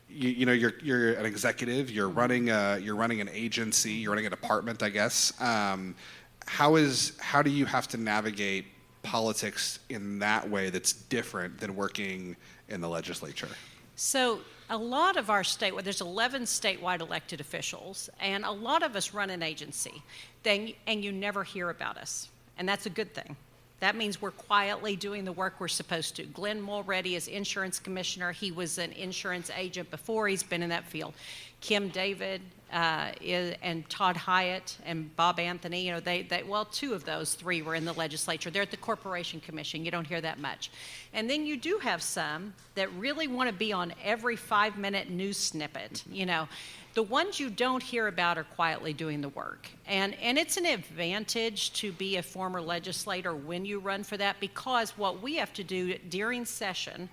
an executive, you're running an agency, you're running a department, I guess. How do you have to navigate politics in that way that's different than working in the legislature? So a lot of our state, well, there's 11 statewide elected officials, and a lot of us run an agency, and you never hear about us, and that's a good thing. That means we're quietly doing the work we're supposed to. Glenn Mulready is insurance commissioner. He was an insurance agent before. He's been in that field. Kim David and Todd Hyatt and Bob Anthony, you know, well, two of those three were in the legislature. They're at the Corporation Commission. You don't hear that much. And then you do have some that really want to be on every 5-minute news snippet, you know. The ones you don't hear about are quietly doing the work. And it's an advantage to be a former legislator when you run for that, because what we have to do during session,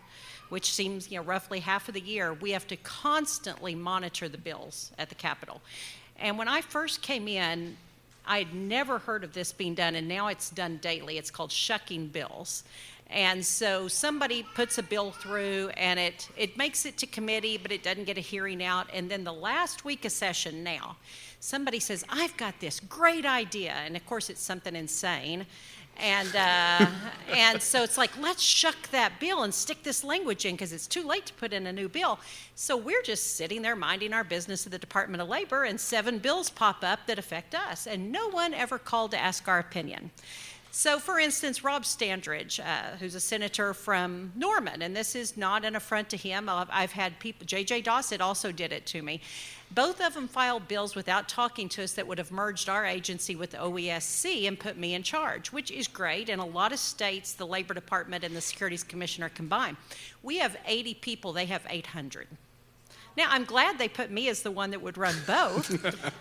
which seems, you know, roughly half of the year, we have to constantly monitor the bills at the Capitol. And when I first came in, I had never heard of this being done, and now it's done daily. It's called shucking bills. And so somebody puts a bill through, and it makes it to committee, but it doesn't get a hearing out. And then the last week of session now, somebody says, I've got this great idea. And of course, it's something insane. And so it's like, let's shuck that bill and stick this language in, because it's too late to put in a new bill. So we're just sitting there minding our business at the Department of Labor, and 7 bills pop up that affect us. And no one ever called to ask our opinion. So, for instance, Rob Standridge, who's a senator from Norman, and this is not an affront to him. I've had people, J.J. Dossett also did it to me. Both of them filed bills without talking to us that would have merged our agency with the OESC and put me in charge, which is great. In a lot of states, the Labor Department and the Securities Commission are combined. We have 80 people, they have 800. Now, I'm glad they put me as the one that would run both,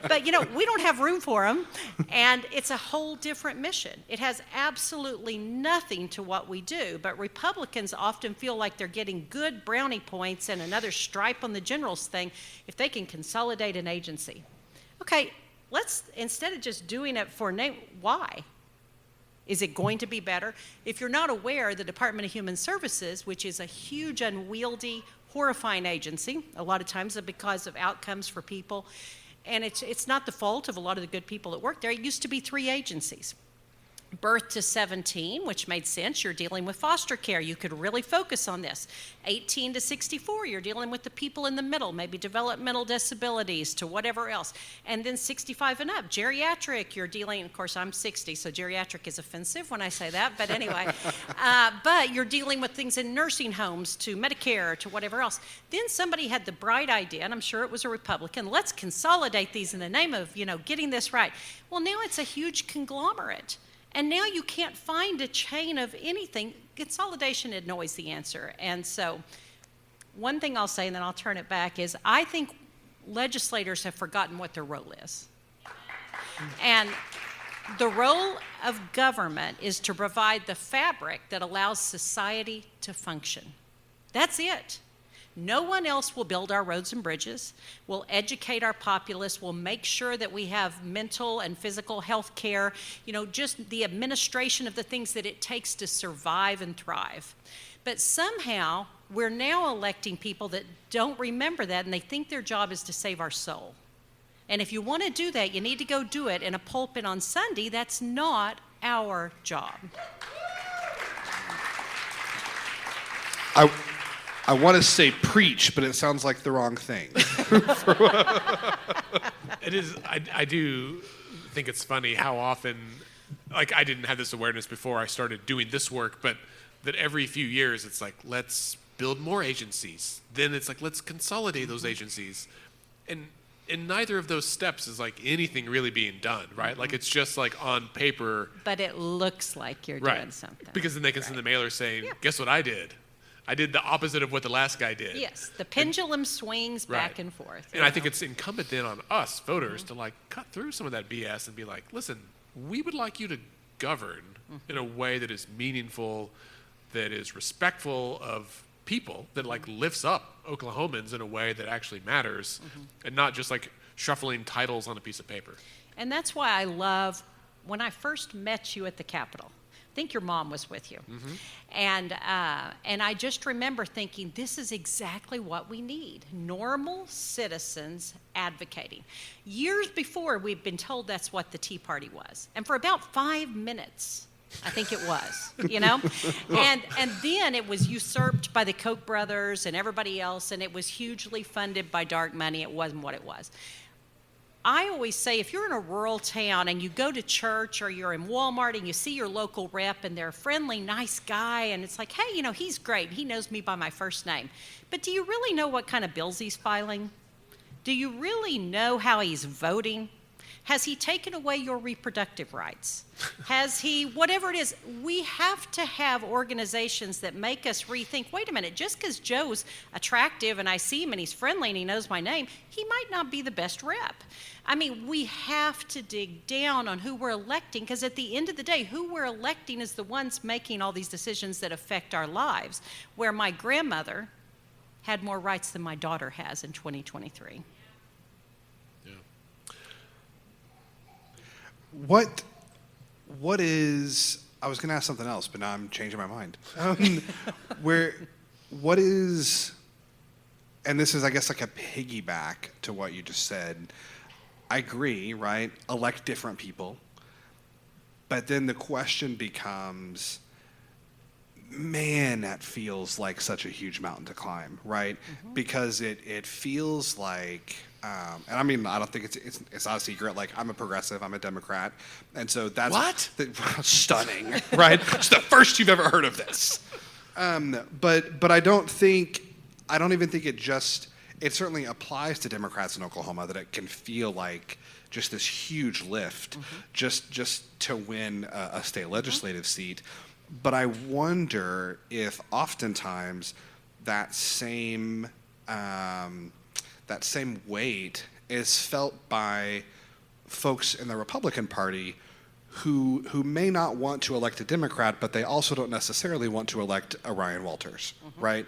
but, you know, we don't have room for them, and it's a whole different mission. It has absolutely nothing to what we do, but Republicans often feel like they're getting good brownie points and another stripe on the general's thing if they can consolidate an agency. Okay, let's, instead of just doing it for name, why? Is it going to be better? If you're not aware, the Department of Human Services, which is a huge, unwieldy, horrifying agency, a lot of times because of outcomes for people, and it's not the fault of a lot of the good people that work there. It used to be 3 agencies. Birth to 17, which made sense. You're dealing with foster care. You could really focus on this. 18 to 64, you're dealing with the people in the middle, maybe developmental disabilities to whatever else. And then 65 and up, geriatric, you're dealing, of course, I'm 60, so geriatric is offensive when I say that, but anyway. But you're dealing with things in nursing homes to Medicare to whatever else. Then somebody had the bright idea, and I'm sure it was a Republican, let's consolidate these in the name of, you know, getting this right. Well, now it's a huge conglomerate. And now you can't find a chain of anything. Consolidation isn't always the answer. And so one thing I'll say, and then I'll turn it back, is I think legislators have forgotten what their role is. And the role of government is to provide the fabric that allows society to function. That's it. No one else will build our roads and bridges, will educate our populace, will make sure that we have mental and physical health care, you know, just the administration of the things that it takes to survive and thrive. But somehow, we're now electing people that don't remember that, and they think their job is to save our soul. And if you want to do that, you need to go do it in a pulpit on Sunday. That's not our job. I want to say preach, but it sounds like the wrong thing. It is. I do think it's funny how often, like, I didn't have this awareness before I started doing this work, but that every few years it's like, let's build more agencies. Then it's like, let's consolidate those agencies. And in neither of those steps is like anything really being done, right? Mm-hmm. Like, it's just like on paper. But it looks like you're doing something. Because then they can send the mailer saying, guess what I did? I did the opposite of what the last guy did. Yes, the pendulum swings back and forth. And I think it's incumbent then on us voters to like cut through some of that BS and be like, listen, we would like you to govern in a way that is meaningful, that is respectful of people, that like lifts up Oklahomans in a way that actually matters, and not just like shuffling titles on a piece of paper. And that's why I love, when I first met you at the Capitol, I think your mom was with you. And I just remember thinking, this is exactly what we need. Normal citizens advocating. Years before, we've been told that's what the Tea Party was. And for about 5 minutes, I think it was, you know? And then it was usurped by the Koch brothers and everybody else, and it was hugely funded by dark money. It wasn't what it was. I always say if you're in a rural town and you go to church or you're in Walmart and you see your local rep and they're a friendly, nice guy, and it's like, hey, you know, he's great. He knows me by my first name. But do you really know what kind of bills he's filing? Do you really know how he's voting? Has he taken away your reproductive rights? Has he, whatever it is, we have to have organizations that make us rethink, wait a minute, just because Joe's attractive and I see him and he's friendly and he knows my name, he might not be the best rep. I mean, we have to dig down on who we're electing, because at the end of the day, who we're electing is the ones making all these decisions that affect our lives, where my grandmother had more rights than my daughter has in 2023. What is, I was going to ask something else, but now I'm changing my mind. What is, and this is, I guess, like a piggyback to what you just said. I agree, right? Elect different people. But then the question becomes, man, that feels like such a huge mountain to climb, right? Mm-hmm. Because it feels like, and I mean, I don't think it's not a secret. Like, I'm a progressive, I'm a Democrat, and so that's what? Stunning, right? It's the first you've ever heard of this. But I don't even think it certainly applies to Democrats in Oklahoma that it can feel like just this huge lift, mm-hmm. just to win a state legislative mm-hmm. seat. But I wonder if oftentimes that same weight is felt by folks in the Republican Party who may not want to elect a Democrat, but they also don't necessarily want to elect a Ryan Walters, mm-hmm. right?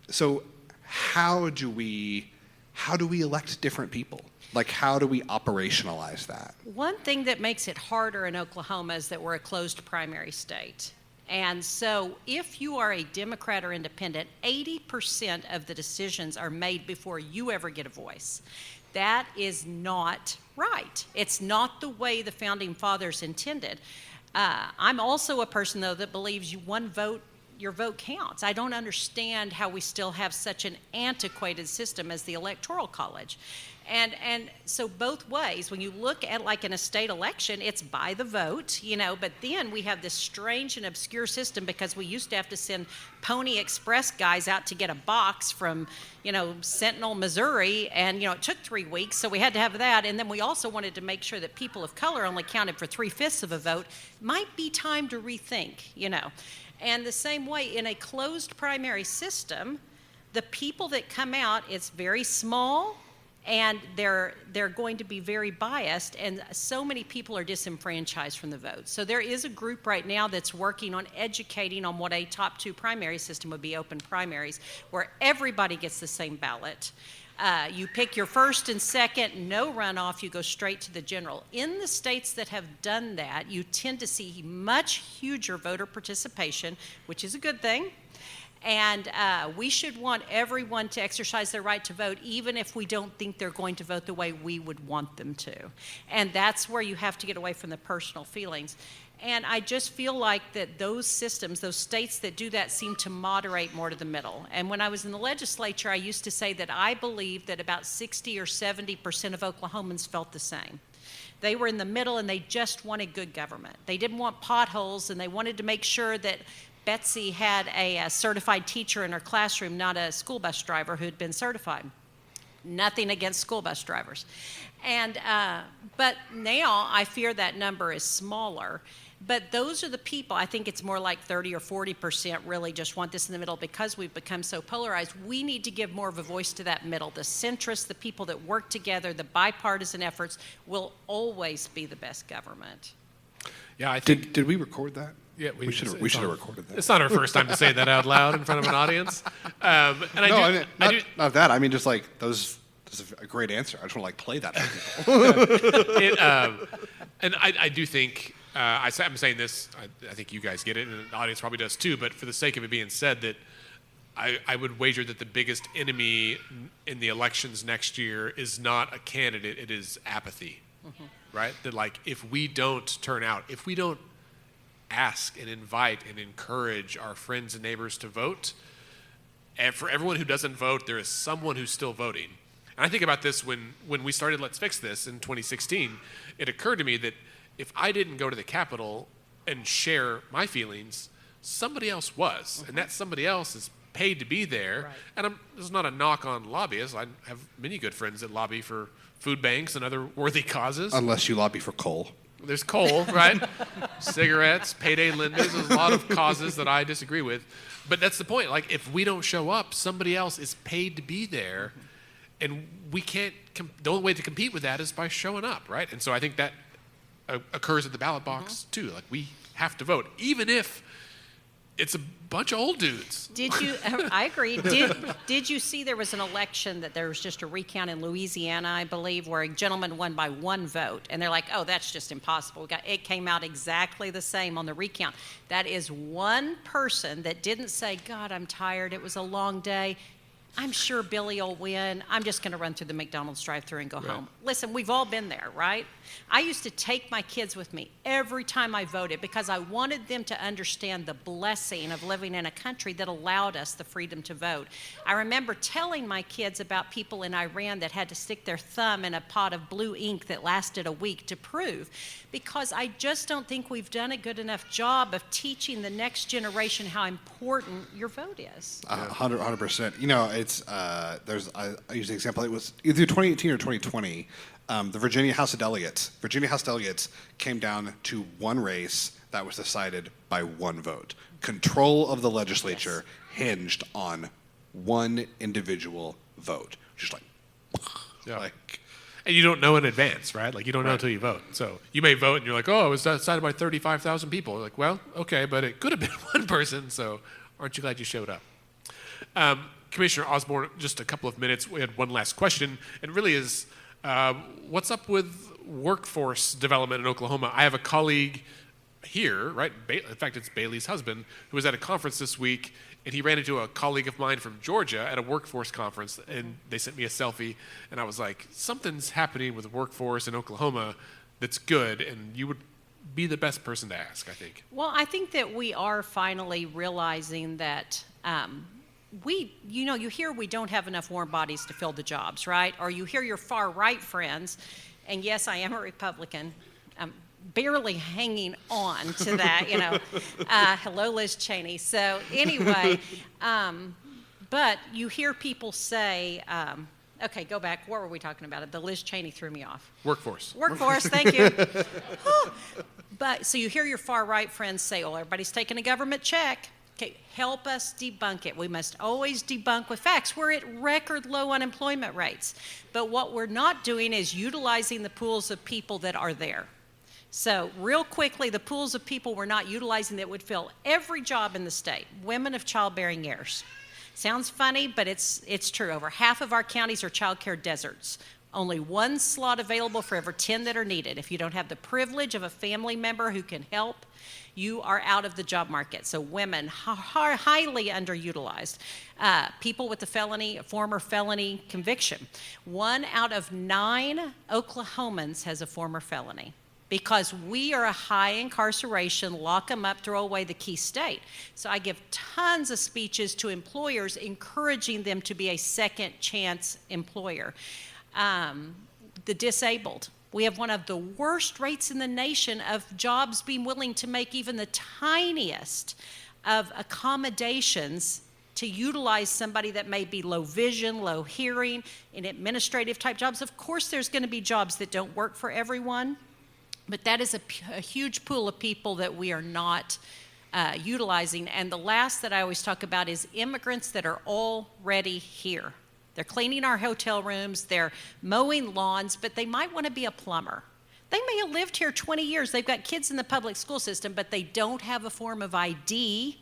So how do we elect different people? Like, how do we operationalize that? One thing that makes it harder in Oklahoma is that we're a closed primary state. And so if you are a Democrat or independent, 80% of the decisions are made before you ever get a voice. That is not right. It's not the way the Founding Fathers intended. I'm also a person, though, that believes your vote counts. I don't understand how we still have such an antiquated system as the Electoral College. And so both ways, when you look at like in a state election, it's by the vote, you know, but then we have this strange and obscure system because we used to have to send Pony Express guys out to get a box from, you know, Sentinel, Missouri, and, you know, it took 3 weeks, so we had to have that. And then we also wanted to make sure that people of color only counted for 3/5 of a vote. Might be time to rethink, you know. And the same way, in a closed primary system, the people that come out, it's very small, and they're going to be very biased, and so many people are disenfranchised from the vote. So there is a group right now that's working on educating on what a top 2 primary system would be, open primaries, where everybody gets the same ballot. You pick your first and second, no runoff, you go straight to the general. In the states that have done that, you tend to see much huger voter participation, which is a good thing. And we should want everyone to exercise their right to vote, even if we don't think they're going to vote the way we would want them to. And that's where you have to get away from the personal feelings. And I just feel like that those systems, those states that do that, seem to moderate more to the middle. And when I was in the legislature, I used to say that I believed that about 60 or 70% of Oklahomans felt the same. They were in the middle and they just wanted good government. They didn't want potholes, and they wanted to make sure that Betsy had a certified teacher in her classroom, not a school bus driver who had been certified. Nothing against school bus drivers. And but now I fear that number is smaller. But those are the people, I think it's more like 30 or 40% really just want this in the middle because we've become so polarized. We need to give more of a voice to that middle. The centrists, the people that work together, the bipartisan efforts will always be the best government. Yeah, I think. Did we record that? Yeah, we should have recorded that. It's not our first time to say that out loud in front of an audience. Not that. I mean, just like those. That's a great answer. I just want to like play that for people. And I do think I'm saying this. I think you guys get it, and the audience probably does too. But for the sake of it being said, that I would wager that the biggest enemy in the elections next year is not a candidate; it is apathy. Mm-hmm. Right? That like if we don't turn out, if we don't ask and invite and encourage our friends and neighbors to vote. And for everyone who doesn't vote, there is someone who's still voting. And I think about this when we started Let's Fix This in 2016. It occurred to me that if I didn't go to the Capitol and share my feelings, somebody else was. And that somebody else is paid to be there. Right. And this is not a knock on lobbyists. I have many good friends that lobby for food banks and other worthy causes. Unless you lobby for coal. There's coal, right? Cigarettes, payday lenders. There's a lot of causes that I disagree with. But that's the point. Like, if we don't show up, somebody else is paid to be there. And we can't, the only way to compete with that is by showing up, right? And so I think that occurs at the ballot box, too. Like, we have to vote, even if it's a bunch of old dudes. Did you? I agree. Did you see there was an election that there was just a recount in Louisiana, I believe, where a gentleman won by one vote, and they're like, "Oh, that's just impossible." It came out exactly the same on the recount. That is one person that didn't say, "God, I'm tired. It was a long day. I'm sure Billy will win. I'm just going to run through the McDonald's drive-thru and go home." Listen, we've all been there, right? I used to take my kids with me every time I voted because I wanted them to understand the blessing of living in a country that allowed us the freedom to vote. I remember telling my kids about people in Iran that had to stick their thumb in a pot of blue ink that lasted a week to prove, because I just don't think we've done a good enough job of teaching the next generation how important your vote is. 100%. You know, it's I use the example. It was either 2018 or 2020. The Virginia House of Delegates came down to one race that was decided by one vote. Control of the legislature hinged on one individual vote. Just like, And you don't know in advance, right? Like, you don't know until you vote. So you may vote and you're like, oh, it was decided by 35,000 people. Like, well, okay, but it could have been one person, so aren't you glad you showed up? Commissioner Osborn, just a couple of minutes. We had one last question. It really is, what's up with workforce development in Oklahoma? I have a colleague here, right? In fact, it's Bailey's husband, who was at a conference this week, and he ran into a colleague of mine from Georgia at a workforce conference, and they sent me a selfie, and I was like, something's happening with the workforce in Oklahoma that's good, and you would be the best person to ask, I think. Well, I think that we are finally realizing that you hear we don't have enough warm bodies to fill the jobs, right? Or you hear your far right friends, and yes, I am a Republican, barely hanging on to that, hello, Liz Cheney. So anyway, but you hear people say, okay, go back. What were we talking about? The Liz Cheney threw me off. Workforce, thank you. But so you hear your far right friends say, oh, everybody's taking a government check. Okay, help us debunk it. We must always debunk with facts. We're at record low unemployment rates. But what we're not doing is utilizing the pools of people that are there. So real quickly, the pools of people we're not utilizing that would fill every job in the state, women of childbearing years. Sounds funny, but it's true. Over half of our counties are child care deserts. Only one slot available for every 10 that are needed. If you don't have the privilege of a family member who can help, you are out of the job market. So women are highly underutilized. People with a former felony conviction. 1 out of 9 Oklahomans has a former felony, because we are a high incarceration, lock them up, throw away the key state. So I give tons of speeches to employers encouraging them to be a second chance employer. The disabled. We have one of the worst rates in the nation of jobs being willing to make even the tiniest of accommodations to utilize somebody that may be low vision, low hearing, in administrative type jobs. Of course, there's going to be jobs that don't work for everyone, but that is a huge pool of people that we are not utilizing. And the last that I always talk about is immigrants that are already here. They're cleaning our hotel rooms, they're mowing lawns, but they might want to be a plumber. They may have lived here 20 years. They've got kids in the public school system, but they don't have a form of ID,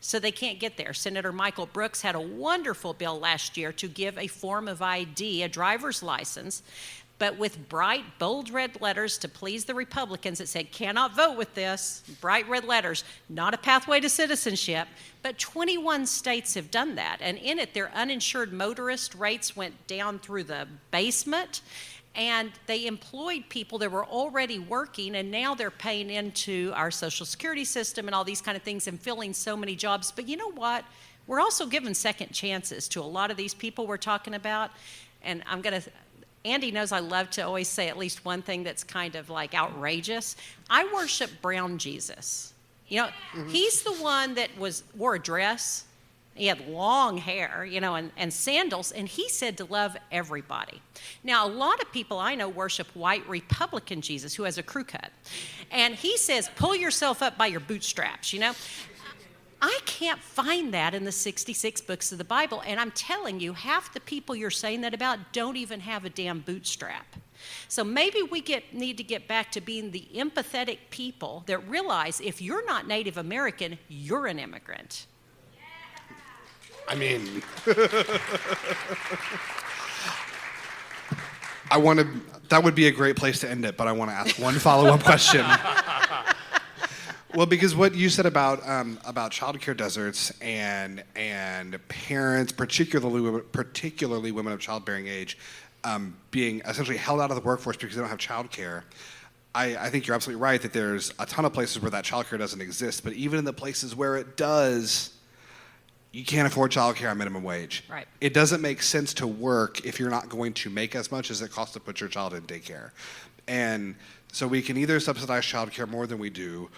so they can't get there. Senator Michael Brooks had a wonderful bill last year to give a form of ID, a driver's license, but with bright, bold red letters to please the Republicans that said, cannot vote with this, bright red letters, not a pathway to citizenship. But 21 states have done that, and in it, their uninsured motorist rates went down through the basement, And they employed people that were already working, and now they're paying into our Social Security system and all these kind of things and filling so many jobs. But you know what? We're also giving second chances to a lot of these people we're talking about. And Andy knows I love to always say at least one thing that's kind of like outrageous. I worship brown Jesus. You know, he's the one that wore a dress. He had long hair, you know, and sandals, and he said to love everybody. Now, a lot of people I know worship white Republican Jesus, who has a crew cut. And he says, pull yourself up by your bootstraps, you know. I can't find that in the 66 books of the Bible, and I'm telling you, half the people you're saying that about don't even have a damn bootstrap. So maybe we need to get back to being the empathetic people that realize if you're not Native American, you're an immigrant. I mean, that would be a great place to end it, but I want to ask one follow-up question. Well, because what you said about childcare deserts and parents, particularly women of childbearing age, being essentially held out of the workforce because they don't have childcare, I think you're absolutely right that there's a ton of places where that childcare doesn't exist, but even in the places where it does, you can't afford childcare on minimum wage. Right. It doesn't make sense to work if you're not going to make as much as it costs to put your child in daycare. And so we can either subsidize childcare more than we do,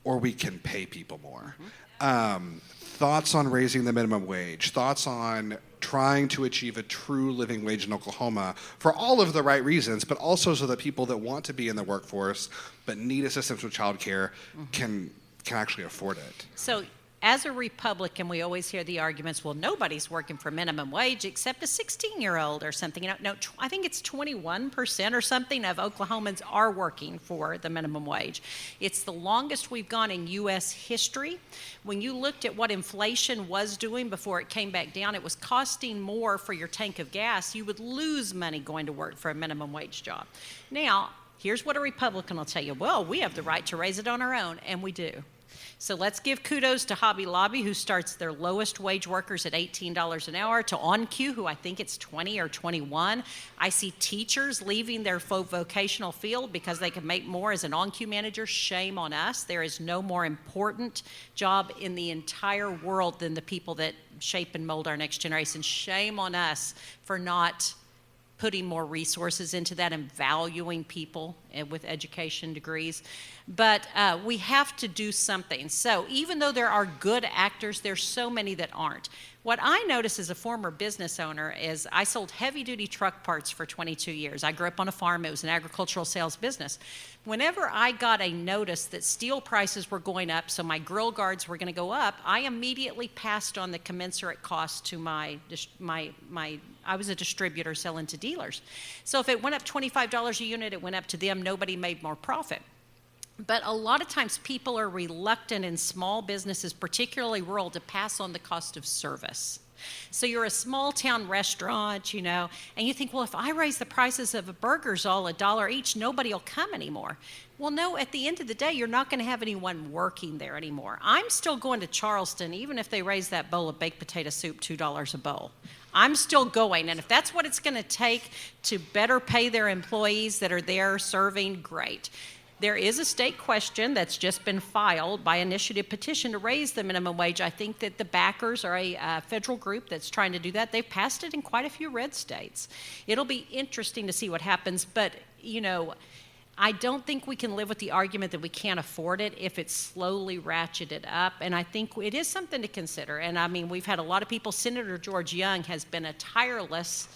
or we can pay people more. Thoughts on raising the minimum wage? Thoughts on trying to achieve a true living wage in Oklahoma for all of the right reasons, but also so that people that want to be in the workforce but need assistance with childcare can actually afford it? So, as a Republican, we always hear the arguments, well, nobody's working for minimum wage except a 16-year-old or something. You know, no, I think it's 21% or something of Oklahomans are working for the minimum wage. It's the longest we've gone in U.S. history. When you looked at what inflation was doing before it came back down, it was costing more for your tank of gas. You would lose money going to work for a minimum wage job. Now, here's what a Republican will tell you. Well, we have the right to raise it on our own, and we do. So let's give kudos to Hobby Lobby, who starts their lowest wage workers at $18 an hour, to OnQ, who I think it's 20 or 21. I see teachers leaving their vocational field because they can make more as an OnQ manager. Shame on us. There is no more important job in the entire world than the people that shape and mold our next generation. Shame on us for not putting more resources into that and valuing people with education degrees. But we have to do something. So even though there are good actors, there's so many that aren't. What I notice as a former business owner is I sold heavy-duty truck parts for 22 years. I grew up on a farm. It was an agricultural sales business. Whenever I got a notice that steel prices were going up, so my grill guards were going to go up, I immediately passed on the commensurate cost to I was a distributor selling to dealers. So if it went up $25 a unit, it went up to them. Nobody made more profit. But a lot of times people are reluctant in small businesses, particularly rural, to pass on the cost of service. So you're a small town restaurant, you know, and you think, well, if I raise the prices of burgers all $1 each, nobody will come anymore. Well, no, at the end of the day, you're not going to have anyone working there anymore. I'm still going to Charleston, even if they raise that bowl of baked potato soup $2 a bowl. I'm still going, and if that's what it's going to take to better pay their employees that are there serving, great. There is a state question that's just been filed by initiative petition to raise the minimum wage. I think that the backers are a federal group that's trying to do that. They've passed it in quite a few red states. It'll be interesting to see what happens, but, you know, I don't think we can live with the argument that we can't afford it if it's slowly ratcheted up, and I think it is something to consider. And, I mean, we've had a lot of people. Senator George Young has been a tireless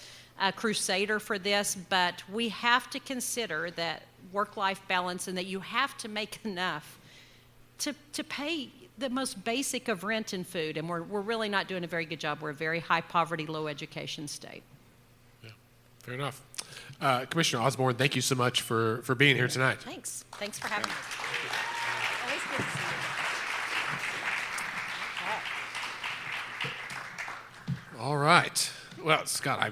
crusader for this, but we have to consider that work-life balance and that you have to make enough to pay the most basic of rent and food, and we're really not doing a very good job. We're a very high poverty, low education state. Yeah, fair enough. Commissioner Osborn, thank you so much for being here tonight. Thanks for having me. Always good to see you. All right. Well, Scott,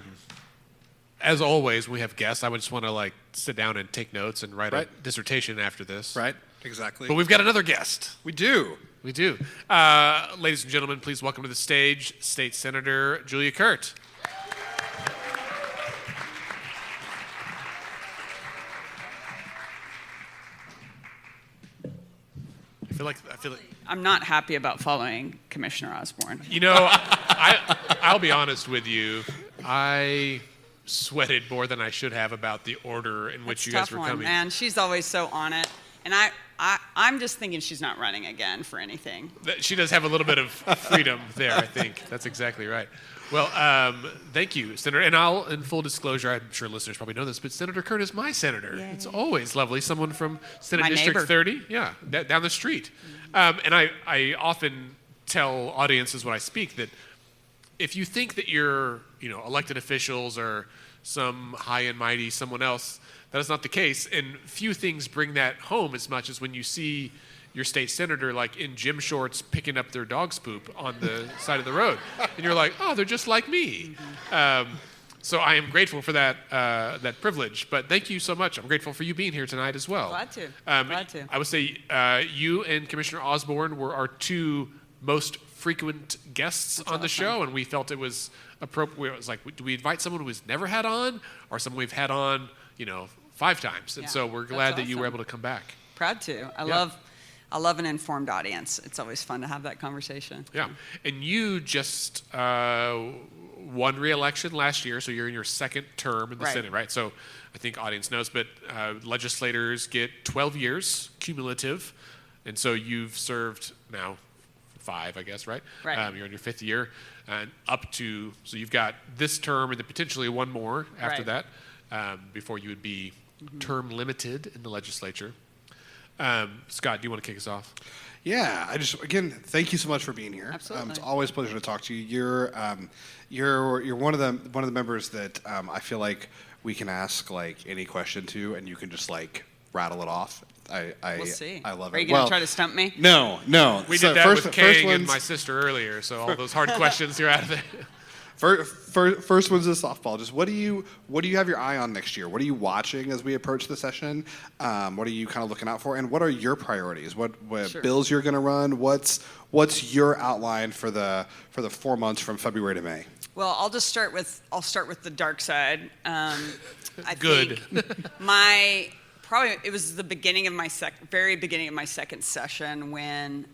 as always, we have guests. I would just want to sit down and take notes and write a dissertation after this. Right, exactly. But we've got another guest. We do. We do. Ladies and gentlemen, please welcome to the stage State Senator Julia Kirt. I feel like. I'm not happy about following Commissioner Osborn. You know, I'll be honest with you. I sweated more than I should have about the order in which It's you a guys tough were one, coming. man. She's always so on it. And I'm just thinking she's not running again for anything. She does have a little bit of freedom there, I think. That's exactly right. Well, thank you, Senator. And in full disclosure, I'm sure listeners probably know this, but Senator Kirt is my senator. Yay. It's always lovely. Someone from Senate My District neighbor. 30, down the street. And I often tell audiences when I speak that if you think that your elected officials are some high and mighty someone else, that is not the case. And few things bring that home as much as when you see your state senator like in gym shorts picking up their dog's poop on the side of the road. And you're like, oh, they're just like me. So I am grateful for that privilege. But thank you so much. I'm grateful for you being here tonight as well. Glad to. Glad to. I would say you and Commissioner Osborn were our two most frequent guests on the show, and we felt it was appropriate. It was like, do we invite someone who has never had on, or someone we've had on, 5 times? And Yeah, so we're that's glad that you were awesome. able to come back. Proud to. I love an informed audience. It's always fun to have that conversation. Yeah, and you just won re-election last year, so you're in your second term in the Right. Senate, right? So I think audience knows, but legislators get 12 years cumulative, and so you've served now 5, I guess, right? Right. You're in your 5th year, and so you've got this term and then potentially one more after Right. that before you would be term limited in the legislature. Scott, do you want to kick us off? Yeah, again, thank you so much for being here. Absolutely. It's always a pleasure to talk to you. You're one of the members that I feel like we can ask like any question to, and you can just like rattle it off. We'll see. I love Are it. you going to try to stump me? No. We So did that first, with first Kang and one's- my sister earlier, so all those hard questions you're out of there. First one's a softball. Just what do you have your eye on next year? What are you watching as we approach the session? What are you kind of looking out for? And what are your priorities? What Sure. bills you're going to run? What's your outline for the 4 months from February to May? Well, I'll start with the dark side. I Good. think it was the beginning of my very beginning of my second session when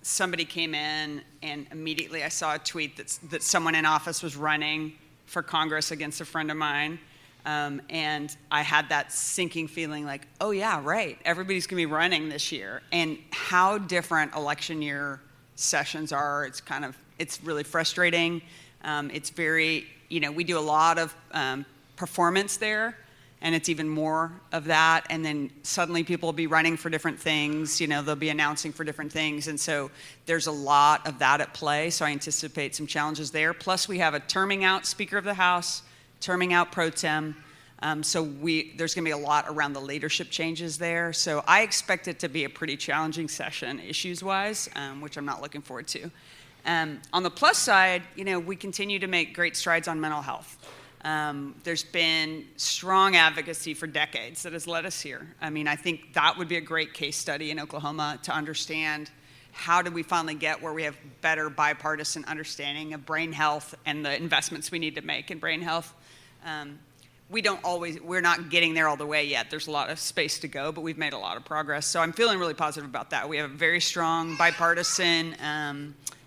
somebody came in and immediately I saw a tweet that someone in office was running for Congress against a friend of mine. And I had that sinking feeling like, oh yeah, right, everybody's gonna be running this year. And how different election year sessions are, it's really frustrating. It's very, we do a lot of performance there, and it's even more of that. And then suddenly people will be running for different things, they'll be announcing for different things. And so there's a lot of that at play. So I anticipate some challenges there. Plus we have a terming out Speaker of the House, terming out pro tem. So there's gonna be a lot around the leadership changes there. So I expect it to be a pretty challenging session issues-wise, which I'm not looking forward to. On the plus side, we continue to make great strides on mental health. There's been strong advocacy for decades that has led us here. I mean, I think that would be a great case study in Oklahoma to understand how do we finally get where we have better bipartisan understanding of brain health and the investments we need to make in brain health. We're not getting there all the way yet. There's a lot of space to go, but we've made a lot of progress. So I'm feeling really positive about that. We have a very strong bipartisan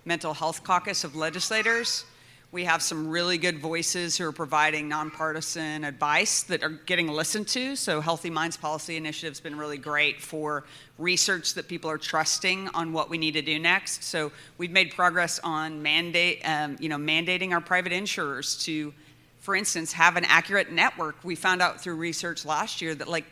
mental health caucus of legislators. We have some really good voices who are providing nonpartisan advice that are getting listened to. So Healthy Minds Policy Initiative has been really great for research that people are trusting on what we need to do next. So we've made progress on mandating our private insurers to, for instance, have an accurate network. We found out through research last year that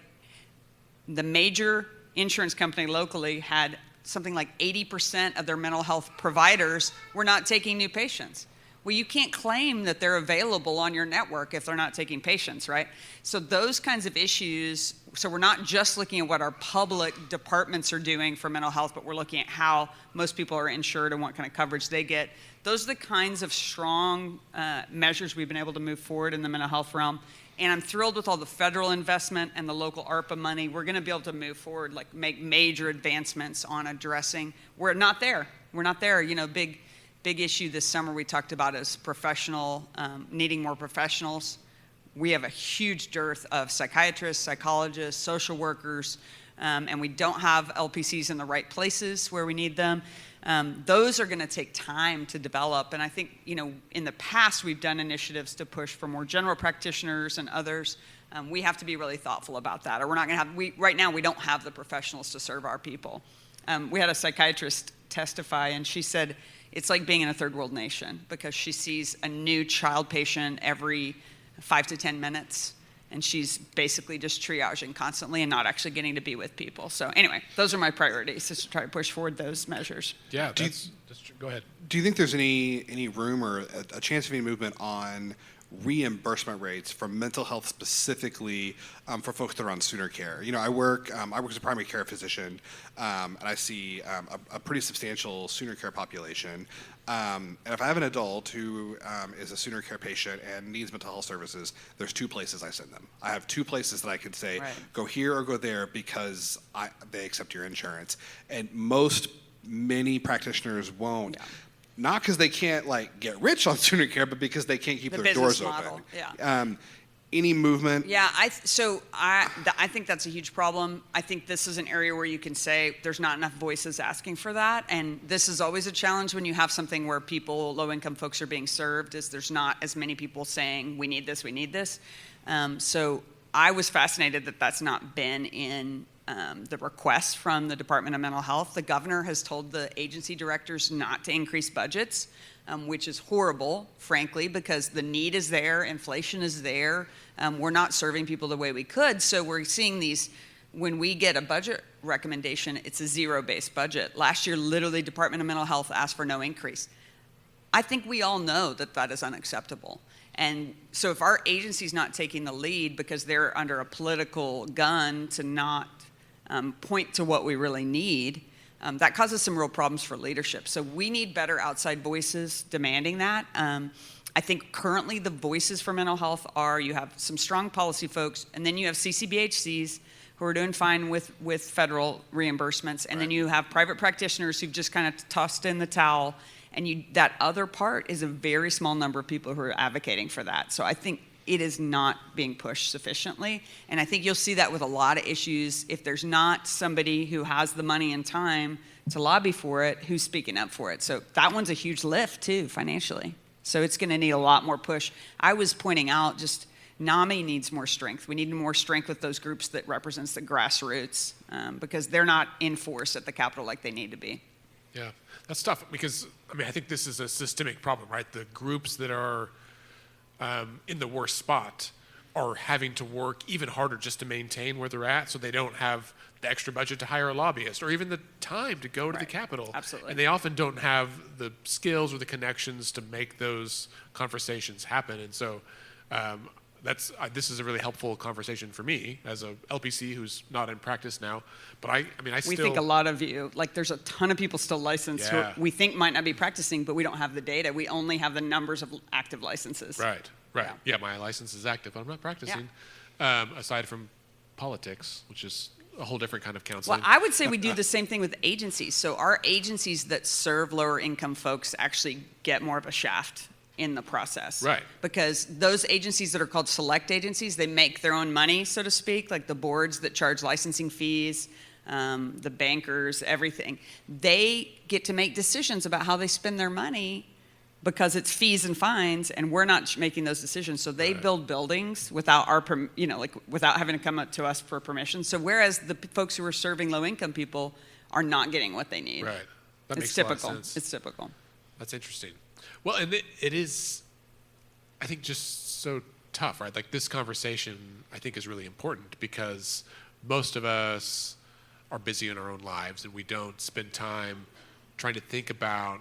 the major insurance company locally had something like 80% of their mental health providers were not taking new patients. Well, you can't claim that they're available on your network if they're not taking patients, right? So those kinds of issues, so we're not just looking at what our public departments are doing for mental health, but we're looking at how most people are insured and what kind of coverage they get. Those are the kinds of strong measures we've been able to move forward in the mental health realm. And I'm thrilled with all the federal investment and the local ARPA money. We're gonna be able to move forward, make major advancements on addressing. We're not there. Big issue this summer we talked about is needing more professionals. We have a huge dearth of psychiatrists, psychologists, social workers, and we don't have LPCs in the right places where we need them. Those are going to take time to develop. And I think, in the past, we've done initiatives to push for more general practitioners and others. We have to be really thoughtful about that, or we're not going to have, right now, we don't have the professionals to serve our people. We had a psychiatrist testify, and she said it's like being in a third world nation because she sees a new child patient every 5 to 10 minutes. And she's basically just triaging constantly and not actually getting to be with people. So anyway, those are my priorities, is to try to push forward those measures. Yeah, that's true. Go ahead. Do you think there's any room or a chance of any movement on reimbursement rates for mental health specifically for folks that are on sooner care? I work as a primary care physician, and I see a pretty substantial sooner care population. And if I have an adult who is a sooner care patient and needs mental health services, there's 2 places I send them. I have 2 places that I can say, right, go here or go there because they accept your insurance. And many practitioners won't. Yeah. Not because they can't get rich on sooner care, but because they can't keep The their doors business model, open. yeah. Any movement? Yeah, I think that's a huge problem. I think this is an area where you can say there's not enough voices asking for that, and this is always a challenge when you have something where low-income folks are being served, is there's not as many people saying, we need this, we need this. So I was fascinated that that's not been in the request from the Department of Mental Health. The governor has told the agency directors not to increase budgets, which is horrible, frankly, because the need is there, inflation is there. We're not serving people the way we could. So we're seeing these, when we get a budget recommendation, it's a zero-based budget. Last year, literally, Department of Mental Health asked for no increase. I think we all know that that is unacceptable. And so if our agency's not taking the lead because they're under a political gun to not point to what we really need, that causes some real problems for leadership. So we need better outside voices demanding that. I think currently the voices for mental health are, you have some strong policy folks, and then you have CCBHCs who are doing fine with federal reimbursements, and then you have private practitioners who've just kind of tossed in the towel, and that other part is a very small number of people who are advocating for that. So I think it is not being pushed sufficiently, and I think you'll see that with a lot of issues. If there's not somebody who has the money and time to lobby for it, who's speaking up for it. So that one's a huge lift too, financially. So it's going to need a lot more push. I was pointing out just NAMI needs more strength. We need more strength with those groups that represents the grassroots, because they're not in force at the Capitol like they need to be. Yeah, that's tough because, I think this is a systemic problem, right? The groups that are in the worst spot are having to work even harder just to maintain where they're at, so they don't have the extra budget to hire a lobbyist or even the time to go to the Capitol. Absolutely. And they often don't have the skills or the connections to make those conversations happen. And so this is a really helpful conversation for me as a LPC who's not in practice now. But I still... We think a lot of you, there's a ton of people still licensed Yeah. who we think might not be practicing, but we don't have the data. We only have the numbers of active licenses. Right. Yeah, my license is active, but I'm not practicing, aside from politics, which is a whole different kind of counseling. Well, I would say we do the same thing with agencies. So our agencies that serve lower income folks actually get more of a shaft in the process. Right. Because those agencies that are called select agencies, they make their own money, so to speak, like the boards that charge licensing fees, the bankers, everything. They get to make decisions about how they spend their money because it's fees and fines, and we're not making those decisions. So they build buildings without without having to come up to us for permission. So whereas the folks who are serving low-income people are not getting what they need. Right. That It's makes a lot of typical. sense. It's typical. That's interesting. Well, and it is, I think, just so tough, right? This conversation, I think, is really important because most of us are busy in our own lives and we don't spend time trying to think about,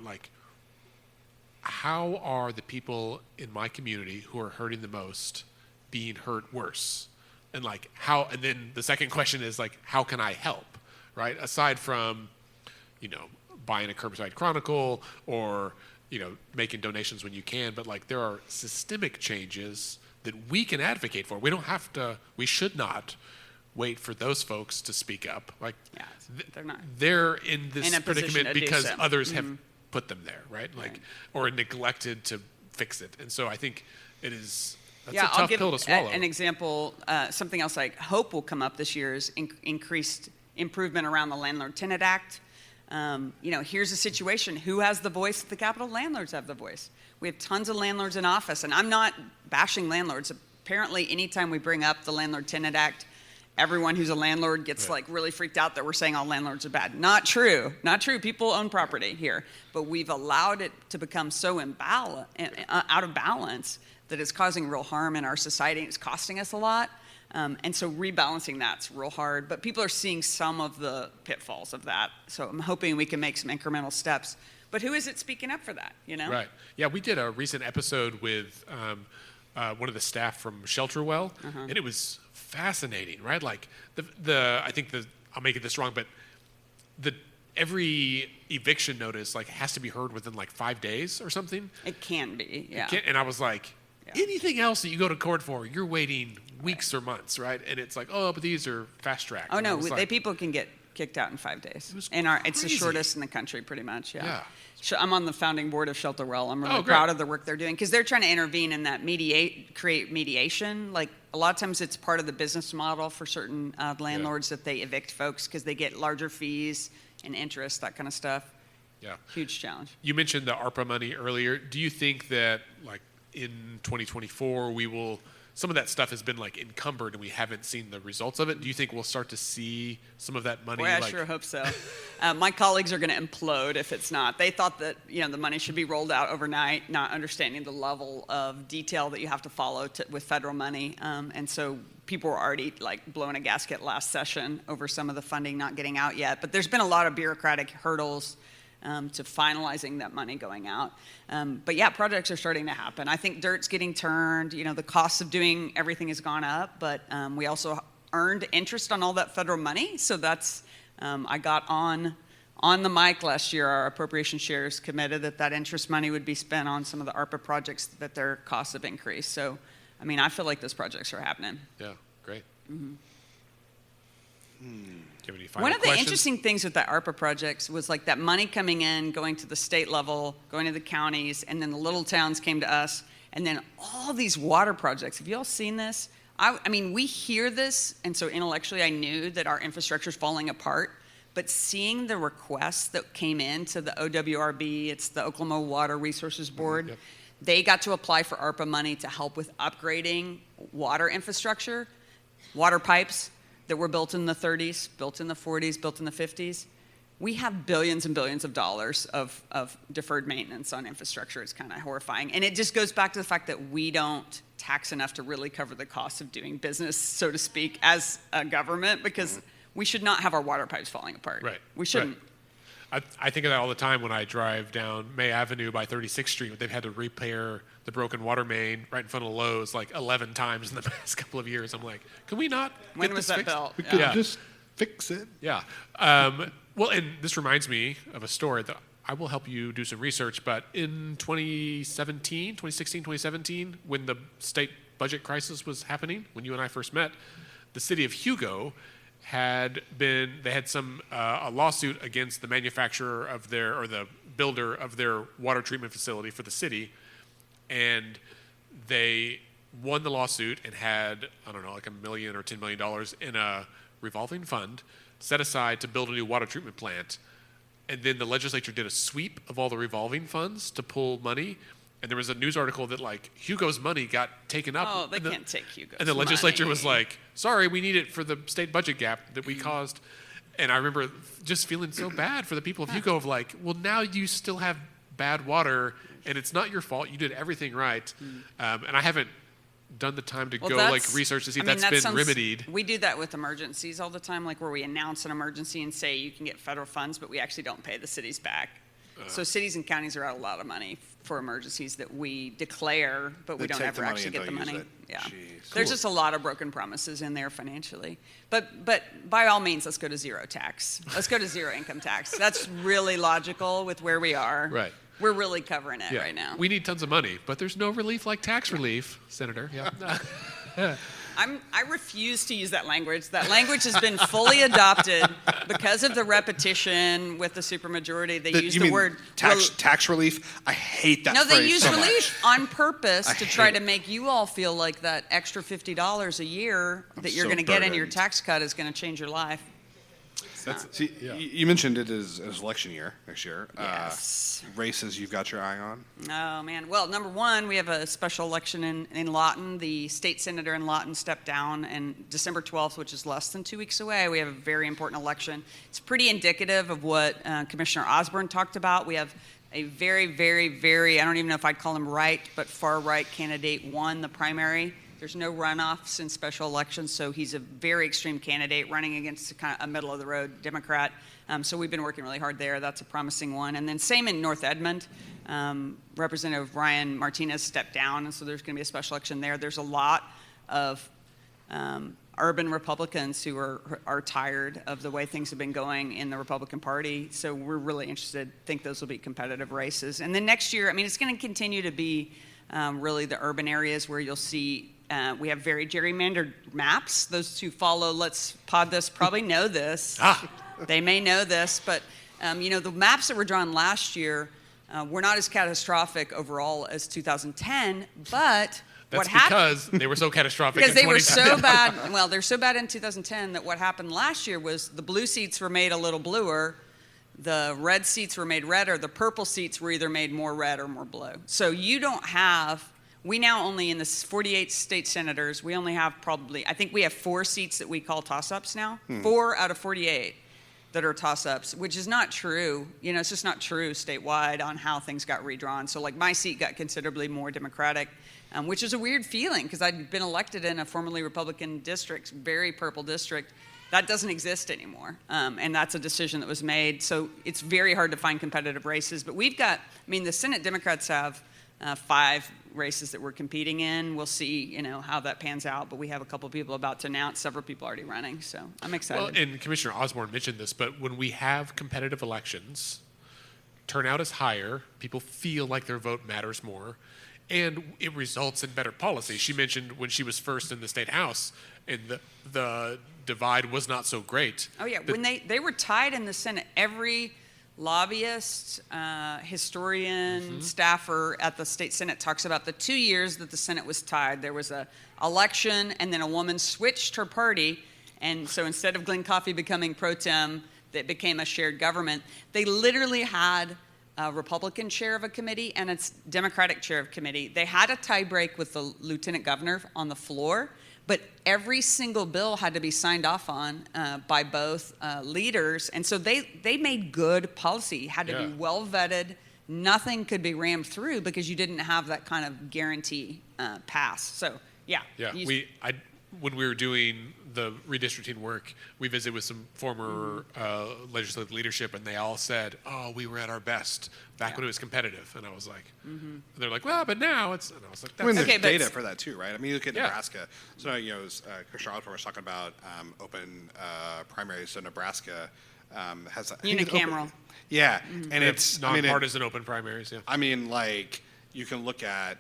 how are the people in my community who are hurting the most being hurt worse? And how, and then the second question is how can I help, right? Aside from, buying a Curbside Chronicle or, making donations when you can, but there are systemic changes that we can advocate for. We should not wait for those folks to speak up. They're not. They're in this In a position predicament to do because so. others have put them there, right? Or neglected to fix it. And so I think that's a tough I'll give pill to swallow. an example. Something else I hope will come up this year is increased improvement around the Landlord-Tenant Act. Here's a situation. Who has the voice at the Capitol? Landlords have the voice. We have tons of landlords in office, and I'm not bashing landlords. Apparently, anytime we bring up the Landlord-Tenant Act, everyone who's a landlord gets like really freaked out that we're saying all landlords are bad. Not true. Not true. People own property here, but we've allowed it to become so out of balance that it's causing real harm in our society. It's costing us a lot. And so rebalancing that's real hard, but people are seeing some of the pitfalls of that. So I'm hoping we can make some incremental steps. But who is it speaking up for that, Right. Yeah, we did a recent episode with one of the staff from Shelterwell, and it was fascinating, right? Like I'll make it this wrong, but every eviction notice has to be heard within 5 days or something. It can be, yeah. And I was like, anything else that you go to court for, you're waiting weeks or months, right? And it's like, oh, but these are fast track. Oh no, people can get kicked out in 5 days. It's the shortest in the country, pretty much. Yeah. I'm on the founding board of Shelterwell. I'm really proud of the work they're doing because they're trying to intervene in that create mediation. Like a lot of times, it's part of the business model for certain landlords that they evict folks because they get larger fees and interest, that kind of stuff. Yeah, huge challenge. You mentioned the ARPA money earlier. Do you think that in 2024 some of that stuff has been encumbered and we haven't seen the results of it? Do you think we'll start to see some of that money? Boy, I sure hope so. My colleagues are going to implode if it's not. They thought that the money should be rolled out overnight, not understanding the level of detail that you have to follow with federal money. And so people were already blowing a gasket last session over some of the funding not getting out yet. But there's been a lot of bureaucratic hurdles to finalizing that money going out. But yeah, projects are starting to happen. I think dirt's getting turned. The cost of doing everything has gone up, but we also earned interest on all that federal money. So that's, I got on the mic last year, our appropriation shares committed that interest money would be spent on some of the ARPA projects that their costs have increased. So, I feel like those projects are happening. Yeah, great. Mm-hmm. Do you have any final One of the questions? interesting things with the ARPA projects was that money coming in, going to the state level, going to the counties, and then the little towns came to us, and then all these water projects. Have you all seen this? We hear this, and so intellectually I knew that our infrastructure is falling apart, but seeing the requests that came in to the OWRB, it's the Oklahoma Water Resources Board, Yep. They got to apply for ARPA money to help with upgrading water infrastructure, water pipes that were built in the 30s, built in the 40s, built in the 50s. We have billions and billions of dollars of deferred maintenance on infrastructure. It's kind of horrifying. And it just goes back to the fact that we don't tax enough to really cover the cost of doing business, so to speak, as a government, because we should not have our water pipes falling apart. Right. We shouldn't. Right. I think of that all the time when I drive down May Avenue by 36th Street. They've had to repair the broken water main right in front of Lowe's 11 times in the past couple of years. I'm like, can we not When get was this that fixed? built? We could Yeah. just fix it. Yeah. Well, and this reminds me of a story that I will help you do some research, but in 2016, 2017, when the state budget crisis was happening, when you and I first met, the city of Hugo had a lawsuit against the manufacturer of the builder of their water treatment facility for the city, and they won the lawsuit and had, $1 million or $10 million in a revolving fund set aside to build a new water treatment plant. And then the legislature did a sweep of all the revolving funds to pull money. And there was a news article that Hugo's money got taken up. Oh, they can't take Hugo's And the legislature money. was like, sorry, we need it for the state budget gap that we caused. And I remember just feeling so bad for the people of Hugo of well, now you still have bad water and it's not your fault. You did everything right. And I haven't done the time to go research to see if that's been remedied. We do that with emergencies all the time, where we announce an emergency and say you can get federal funds, but we actually don't pay the cities back. So cities and counties are out a lot of money for emergencies that we declare, but we They don't take ever the money actually and get the don't use money. it. Yeah, Jeez. there's just a lot of broken promises in there financially. But by all means, let's go to zero tax. Let's go to zero income tax. That's really logical with where we are. Right. We're really covering it Yeah. right now. We need tons of money, but there's no relief like tax relief, Senator. Yeah. I refuse to use that language. That language has been fully adopted because of the repetition with the supermajority. They use the word tax relief. I hate that. No, they phrase use so relief much. on purpose I to try hate to it. make you all feel like that extra $50 a year that you're so going to get in your burdened. tax cut is going to change your life. So you mentioned it is election year next year. Yes. Races you've got your eye on? Oh, man. Well, number one, we have a special election in Lawton. The state senator in Lawton stepped down, and December 12th, which is less than 2 weeks away, we have a very important election. It's pretty indicative of what Commissioner Osborn talked about. We have a very, very, very, I don't even know if I'd call him right, but far right candidate won the primary. There's no runoffs in special elections, so he's a very extreme candidate running against kind of a middle-of-the-road Democrat. So we've been working really hard there. That's a promising one. And then same in North Edmond. Representative Ryan Martinez stepped down, and so there's going to be a special election there. There's a lot of urban Republicans who are tired of the way things have been going in the Republican Party. So we're really interested. Think those will be competitive races. And then next year, I mean, it's going to continue to be really the urban areas where you'll see we have very gerrymandered maps. Those who follow Let's Pod This probably know this. They may know this, but the maps that were drawn last year were not as catastrophic overall as 2010, but That's because they were so catastrophic because in they were 2010. so bad. Well, they're so bad in 2010 that what happened last year was the blue seats were made a little bluer, the red seats were made redder, the purple seats were either made more red or more blue. So you don't have. We now only, in the 48 state senators, we only have I think we have 4 seats that we call toss-ups now. 4 out of 48 that are toss-ups, which is not true. It's just not true statewide on how things got redrawn. So like my seat got considerably more Democratic, which is a weird feeling because I'd been elected in a formerly Republican district, very purple district. That doesn't exist anymore, and that's a decision that was made. So it's very hard to find competitive races. But we've got, the Senate Democrats have 5 races that we're competing in. We'll see, how that pans out. But we have a couple of people about to announce, several people already running. So I'm excited. Well, and Commissioner Osborn mentioned this, but when we have competitive elections, turnout is higher. People feel like their vote matters more, and it results in better policy. She mentioned when she was first in the state house, and the divide was not so great. Oh yeah, when they were tied in the Senate, every lobbyist, historian, staffer at the state Senate talks about the 2 years that the Senate was tied. There was a election, and then a woman switched her party, and so instead of Glenn Coffey becoming pro tem, that became a shared government. They literally had a Republican chair of a committee and a Democratic chair of committee. They had a tie break with the lieutenant governor on the floor, but every single bill had to be signed off on by both leaders. And so they made good policy, had to be well vetted. Nothing could be rammed through because you didn't have that kind of guarantee pass. So, yeah. Yeah, when we were doing the redistricting work, we visited with some former legislative leadership, and they all said, "Oh, we were at our best back when it was competitive." And I was like, and they're like, "Well, but now it's." And I was like, "That's There's data for that too, right? You look at Yeah. Nebraska. So, Commissioner Osborn was talking about open primaries. So Nebraska has unicameral. Yeah, and it's nonpartisan open primaries. Yeah, you can look at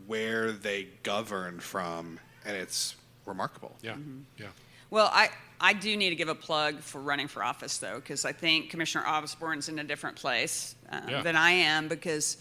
where they govern from, and it's remarkable. yeah, yeah. Well, I do need to give a plug for running for office, though, because I think Commissioner Osborn's in a different place than I am, because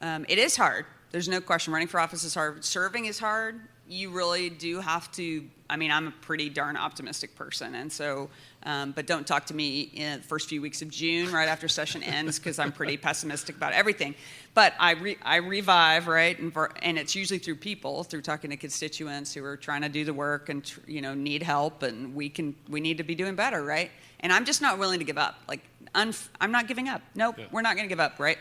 it is hard. There's no question. Running for office is hard. Serving is hard. You really do have to. I'm a pretty darn optimistic person, and so, but don't talk to me in the first few weeks of June, right after session ends, because I'm pretty pessimistic about everything. But I revive, right, and it's usually through people, through talking to constituents who are trying to do the work and need help, and we need to be doing better, right? And I'm just not willing to give up. I'm not giving up. Nope, we're not going to give up, right?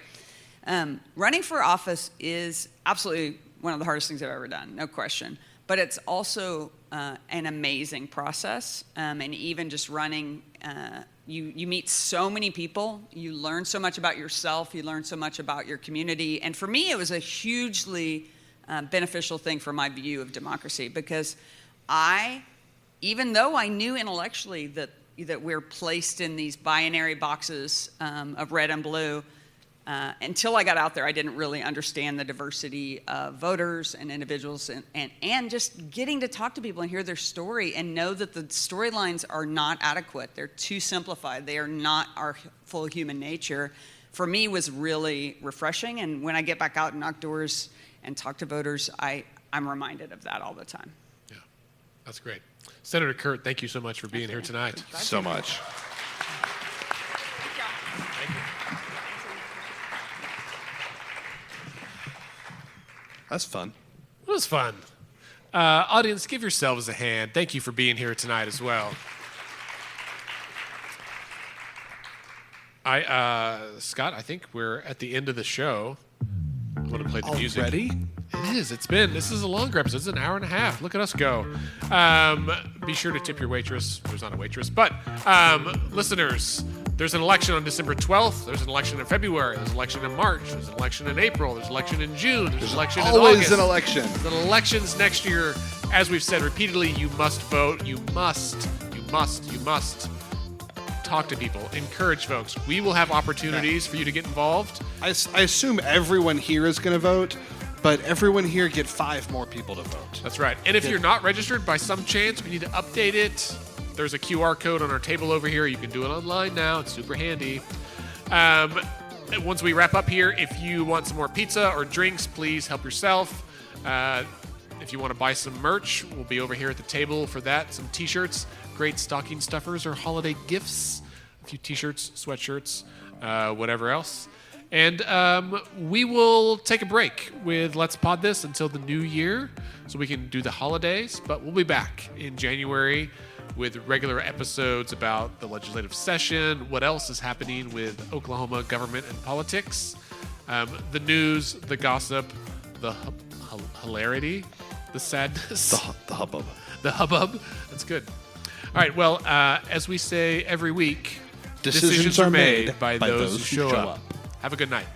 Running for office is absolutely one of the hardest things I've ever done, no question. But it's also an amazing process, and even just running, you meet so many people, you learn so much about yourself, you learn so much about your community, and for me, it was a hugely beneficial thing for my view of democracy, because even though I knew intellectually that we're placed in these binary boxes of red and blue, until I got out there, I didn't really understand the diversity of voters and individuals, and just getting to talk to people and hear their story and know that the storylines are not adequate. They're too simplified. They are not our full human nature. For me, was really refreshing. And when I get back out and outdoors and talk to voters, I'm reminded of that all the time. Yeah, that's great. Senator Kirt, thank you so much for being here tonight. So much. That's fun. It was fun. Audience, give yourselves a hand. Thank you for being here tonight as well. Scott, I think we're at the end of the show. I'm going to play the music. Already? It is. This is a longer episode. It's an hour and a half. Look at us go. Be sure to tip your waitress. There's not a waitress. But listeners, there's an election on December 12th. There's an election in February. There's an election in March. There's an election in April. There's an election in June. There's an election in Always August. an election. There's an elections next year. As we've said repeatedly, you must vote. You must talk to people. Encourage folks. We will have opportunities for you to get involved. I assume everyone here is going to vote, but everyone here get 5 more people to vote. That's right. And if you're not registered by some chance, we need to update it. There's a QR code on our table over here. You can do it online now. It's super handy. Once we wrap up here, if you want some more pizza or drinks, please help yourself. If you want to buy some merch, we'll be over here at the table for that. Some t-shirts, great stocking stuffers or holiday gifts. A few t-shirts, sweatshirts, whatever else. And we will take a break with Let's Pod This until the new year so we can do the holidays. But we'll be back in January with regular episodes about the legislative session, what else is happening with Oklahoma government and politics, the news, the gossip, the hilarity, the sadness. The hubbub. The hubbub. That's good. All right, well, as we say every week, Decisions are made by those who show up. up. Have a good night.